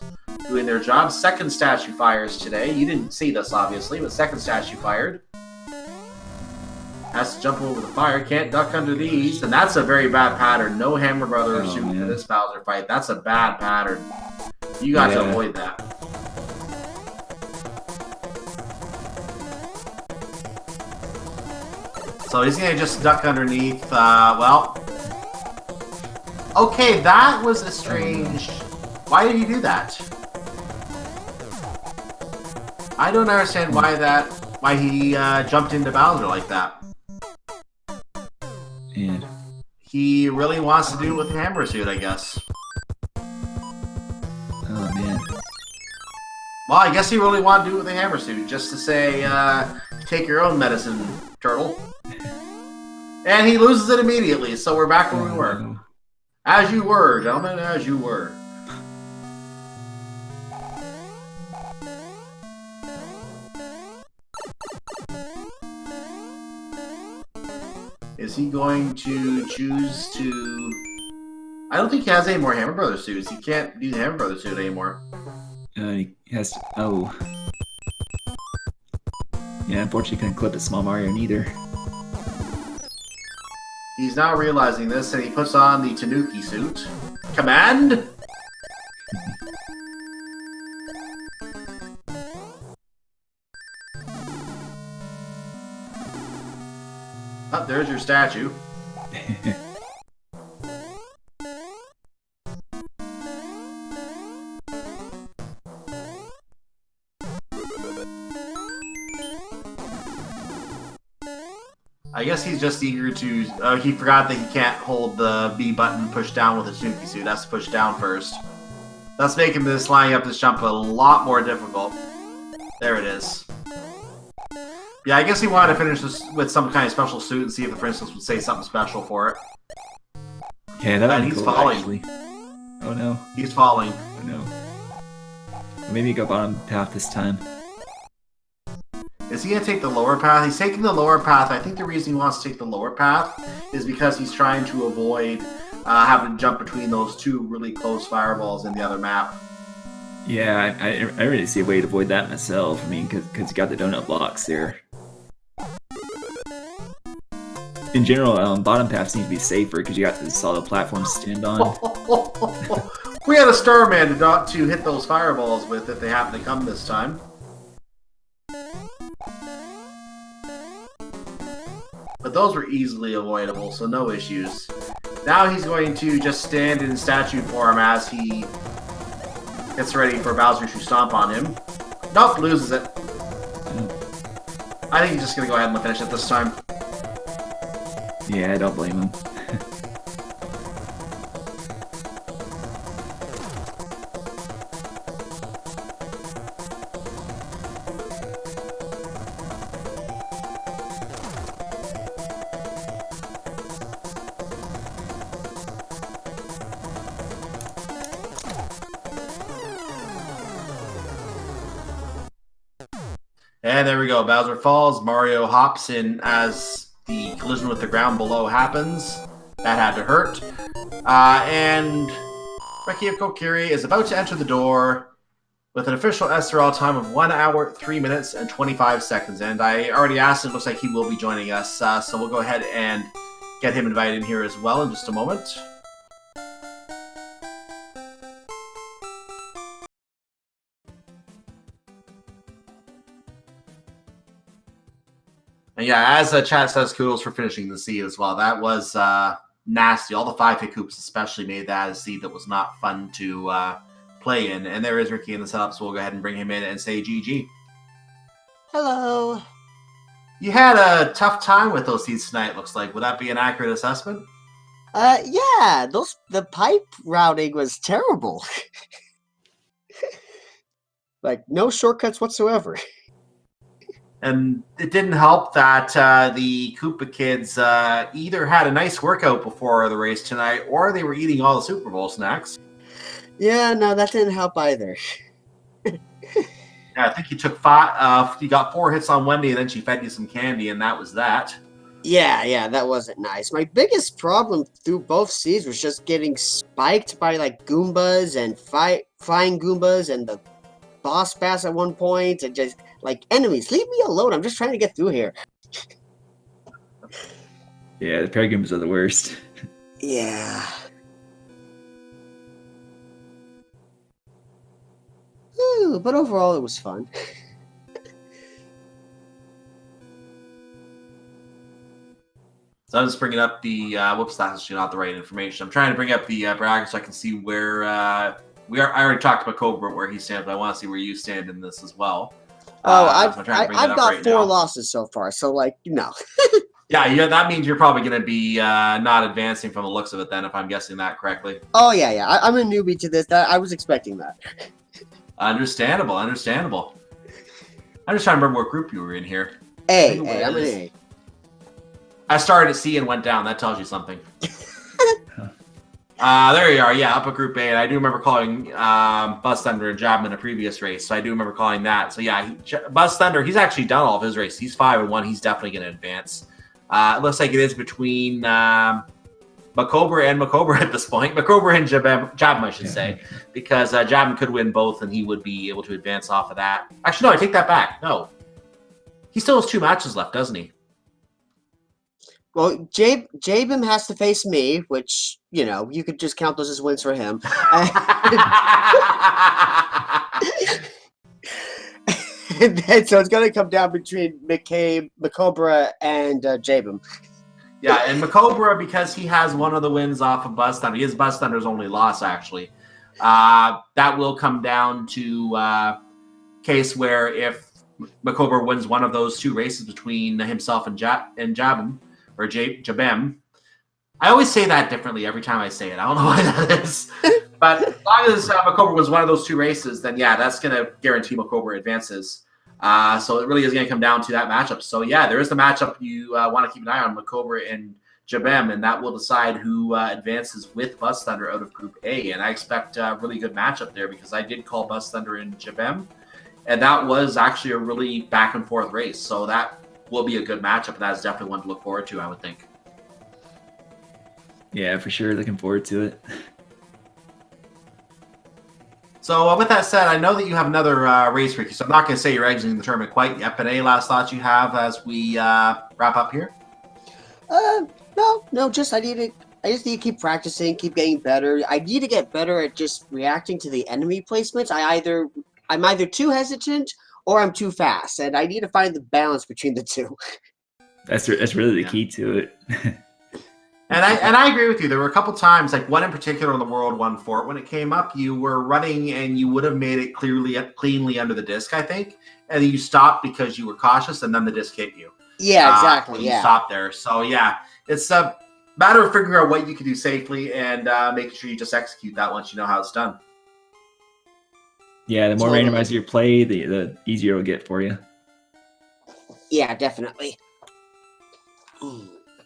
Speaker 1: doing their job. Second statue fires today. You didn't see this, obviously, but second statue fired. Has to jump over the fire. Can't duck under these. And that's a very bad pattern. No Hammer Brother suit for this Bowser fight. That's a bad pattern. You got to avoid that. So he's going to just duck underneath. Well. Okay, that was a strange... Why did he do that? I don't understand why he jumped into Bowser like that.
Speaker 2: And
Speaker 1: he really wants to do it with the hammer suit, I guess.
Speaker 2: Oh man.
Speaker 1: Well, I guess he really wanted to do it with the hammer suit, just to say, take your own medicine, turtle. And he loses it immediately, so we're back where we were. As you were, gentlemen, as you were. Is he going to choose to... I don't think he has any more Hammer Brothers suits. He can't do the Hammer Brothers suit anymore.
Speaker 2: He has to... Oh. Yeah, unfortunately couldn't clip a Small Mario neither.
Speaker 1: He's now realizing this, and he puts on the Tanuki suit. Command! Oh, there's your statue. I guess he's just eager to... he forgot that he can't hold the B button pushed down with a Tanuki suit. That's pushed down first. That's making this lining up this jump a lot more difficult. There it is. Yeah, I guess he wanted to finish this with some kind of special suit and see if the princess would say something special for it.
Speaker 2: Yeah, that
Speaker 1: and
Speaker 2: he's
Speaker 1: cool,
Speaker 2: falling.
Speaker 1: Actually.
Speaker 2: Oh no.
Speaker 1: He's falling.
Speaker 2: Oh no. Maybe go bottom path this time.
Speaker 1: Is he going to take the lower path? He's taking the lower path. I think the reason he wants to take the lower path is because he's trying to avoid having to jump between those two really close fireballs in the other map.
Speaker 2: Yeah, I really see a way to avoid that myself. I mean, because you got the donut blocks there. In general, bottom paths need to be safer because you got the solid platform to stand on.
Speaker 1: We had a Starman to hit those fireballs with if they happen to come this time. But those were easily avoidable, so no issues. Now he's going to just stand in statue form as he gets ready for Bowser to stomp on him. Nope, loses it. I think he's just going to go ahead and finish it this time.
Speaker 2: Yeah, I don't blame him.
Speaker 1: And there we go. Bowser falls. Mario hops in as the collision with the ground below happens. That had to hurt. And RickyofKokiri is about to enter the door with an official SRL time of 1 hour, 3 minutes, and 25 seconds. And I already asked, it looks like he will be joining us. So we'll go ahead and get him invited in here as well in just a moment. And yeah, as the chat says, kudos for finishing the seed as well. That was nasty. All the 5-hit coops especially made that a seed that was not fun to play in. And there is Ricky in the setup, so we'll go ahead and bring him in and say GG.
Speaker 3: Hello.
Speaker 1: You had a tough time with those seeds tonight, looks like. Would that be an accurate assessment?
Speaker 3: Yeah, the pipe routing was terrible. Like, no shortcuts whatsoever.
Speaker 1: And it didn't help that the Koopa kids either had a nice workout before the race tonight, or they were eating all the Super Bowl snacks.
Speaker 3: Yeah, no, that didn't help either.
Speaker 1: Yeah, I think you took 5. You got 4 hits on Wendy, and then she fed you some candy, and that was that.
Speaker 3: Yeah, that wasn't nice. My biggest problem through both seas was just getting spiked by like Goombas and flying Goombas and the boss bass at one point, and just like enemies. Leave me alone. I'm just trying to get through here.
Speaker 2: Yeah, the Paragoombas are the worst.
Speaker 3: Yeah. Ooh, but overall, it was fun.
Speaker 1: So I'm just bringing up the whoops, that's actually not the right information. I'm trying to bring up the bracket so I can see where I already talked about Cobra where he stands, but I want to see where you stand in this as well.
Speaker 3: Oh,
Speaker 1: so
Speaker 3: I've got 4 losses so far, so like
Speaker 1: Yeah, that means you're probably going to be not advancing from the looks of it then, if I'm guessing that correctly.
Speaker 3: Oh yeah. I'm a newbie to this. I was expecting that.
Speaker 1: Understandable. I'm just trying to remember what group you were in here.
Speaker 3: I'm an A.
Speaker 1: I started at C and went down. That tells you something. There you are. Yeah, up at Group A. And I do remember calling Buzz Thunder and Jab in a previous race. So I do remember calling that. So yeah, Buzz Thunder, he's actually done all of his races. He's 5-1. He's definitely going to advance. It looks like it is between MaCobra and MaCobra at this point. MaCobra and Jabim, I should say. Because Jabim could win both and he would be able to advance off of that. Actually, no, I take that back. No. He still has 2 matches left, doesn't he?
Speaker 3: Well, Jabim has to face me, which, you could just count those as wins for him. And then, so it's going to come down between MaCobra and Jabim.
Speaker 1: Yeah, and MaCobra, because he has one of the wins off of Buzz Thunder, his Buzz Thunder's only loss, actually. That will come down to case where if MaCobra wins one of those 2 races between himself and Jabim, or Jabim. I always say that differently every time I say it. I don't know why that is. But as long as MaCobra wins one of those 2 races, then yeah, that's going to guarantee MaCobra advances. So it really is going to come down to that matchup. So yeah, there is the matchup you want to keep an eye on, MaCobra and Jabim, and that will decide who advances with Buzz Thunder out of Group A. And I expect a really good matchup there because I did call Buzz Thunder and Jabim, and that was actually a really back and forth race. So that will be a good matchup, and that's definitely one to look forward to, I would think.
Speaker 2: Yeah, for sure. Looking forward to it.
Speaker 1: So with that said, I know that you have another race, Ricky, so I'm not going to say you're exiting the tournament quite yet, but any last thoughts you have as we wrap up here?
Speaker 3: No, just I just need to keep practicing, keep getting better. I need to get better at just reacting to the enemy placements. I'm either too hesitant or I'm too fast, and I need to find the balance between the 2.
Speaker 2: That's really the key to it.
Speaker 1: And I agree with you. There were a couple times, like one in particular on the World 1-4, when it came up, you were running and you would have made it cleanly under the disc, I think, and then you stopped because you were cautious, and then the disc hit you.
Speaker 3: Yeah, exactly.
Speaker 1: When you stopped there. So yeah, it's a matter of figuring out what you can do safely and making sure you just execute that once you know how it's done.
Speaker 2: Yeah, the more randomizer you play, the easier it'll get for you.
Speaker 3: Yeah, definitely.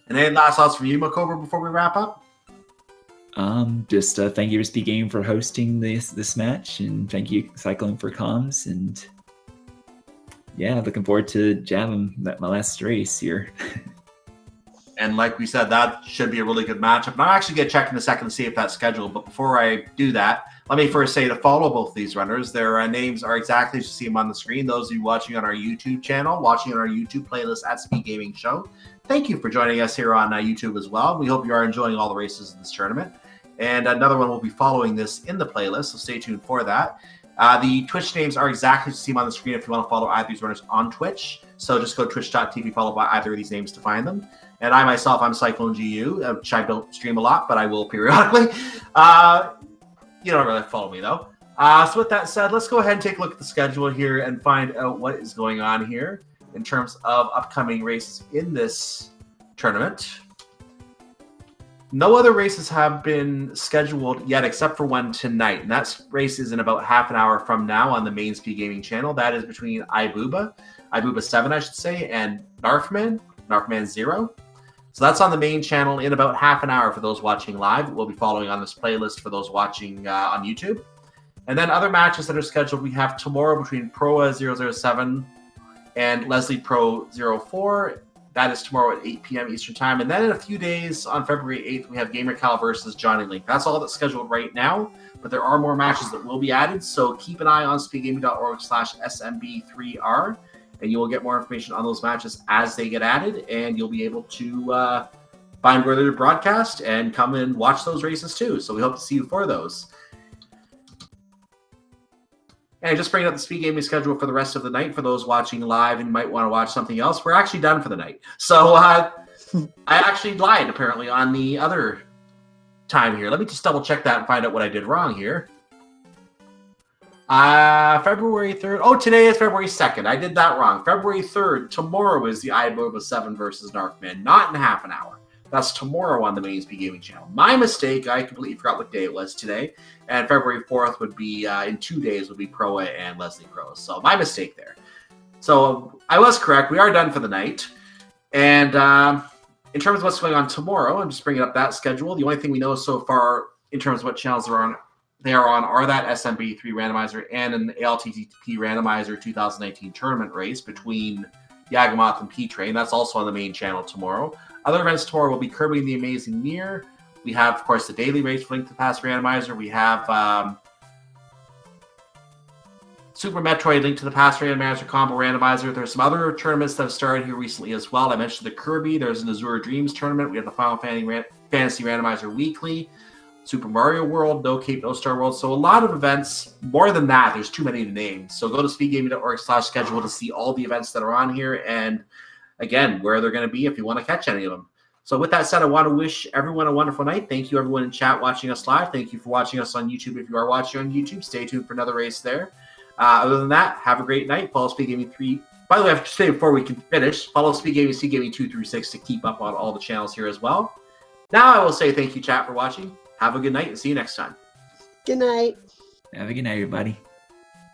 Speaker 1: And any last thoughts from you, MaCobra, before we wrap up?
Speaker 2: Just thank you to SpeedGaming for hosting this match, and thank you Cycling for comms, and yeah, looking forward to jamming my last race here.
Speaker 1: And like we said, that should be a really good matchup. And I'll actually get checked in a second to see if that's scheduled. But before I do that, let me first say to follow both these runners. Their names are exactly as you see them on the screen. Those of you watching on our YouTube channel, watching on our YouTube playlist at SpeedGaming Show, thank you for joining us here on YouTube as well. We hope you are enjoying all the races in this tournament. And another one will be following this in the playlist, so stay tuned for that. The Twitch names are exactly as you see them on the screen if you want to follow either of these runners on Twitch. So just go to twitch.tv, followed by either of these names to find them. And I myself, I'm CycloneGU, which I don't stream a lot, but I will periodically. You don't really follow me, though. So with that said, let's go ahead and take a look at the schedule here and find out what is going on here in terms of upcoming races in this tournament. No other races have been scheduled yet except for one tonight. And that race is in about half an hour from now on the main SpeedGaming channel. That is between Ibuba 7, I should say, and Narfman 0. So that's on the main channel in about half an hour for those watching live. We'll be following on this playlist for those watching on YouTube. And then other matches that are scheduled, we have tomorrow between Proa007 and Leslie Pro 04. That is tomorrow at 8 p.m. Eastern Time. And then in a few days, on February 8th, we have GamerCal versus Johnny Link. That's all that's scheduled right now, but there are more matches that will be added. So keep an eye on speedgaming.org/SMB3R, and you will get more information on those matches as they get added, and you'll be able to find where they're broadcast and come and watch those races too. So we hope to see you for those. And just bringing up the Speed Gaming schedule for the rest of the night for those watching live and might want to watch something else. We're actually done for the night. So I actually lied, apparently, on the other time here. Let me just double check that and find out what I did wrong here. February 3rd. Oh, today is February 2nd. I did that wrong. February 3rd. Tomorrow is the iMoba7 versus Narfman. Not in half an hour. That's tomorrow on the main Speed Gaming channel. My mistake. I completely forgot what day it was today. And February 4th would be, in 2 days, would be Proa and Leslie Pro. So my mistake there. So I was correct. We are done for the night. And in terms of what's going on tomorrow, I'm just bringing up that schedule. The only thing we know so far in terms of what channels they are on are that SMB3 randomizer and an ALTTP randomizer 2019 tournament race between Yagamoth and P-Train. That's also on the main channel tomorrow. Other events tomorrow will be Kirby and the Amazing Mirror. We have, of course, the daily race for Link to the Past randomizer. We have Super Metroid Link to the Past randomizer, combo randomizer. There's some other tournaments that have started here recently as well. I mentioned the Kirby. There's an Azure Dreams tournament. We have the Final Fantasy Randomizer Weekly. Super Mario World, No Cape, No Star World. So a lot of events. More than that, there's too many to name. So go to speedgaming.org/schedule to see all the events that are on here and, again, where they're going to be if you want to catch any of them. So with that said, I want to wish everyone a wonderful night. Thank you, everyone in chat watching us live. Thank you for watching us on YouTube. If you are watching on YouTube, stay tuned for another race there. Other than that, have a great night. Follow Speed Gaming 3. By the way, I have to say before we can finish, follow Speed Gaming, Speed Gaming 2 through 6 to keep up on all the channels here as well. Now I will say thank you, chat, for watching. Have a good night and see you next time.
Speaker 3: Good night.
Speaker 2: Have a good night, everybody.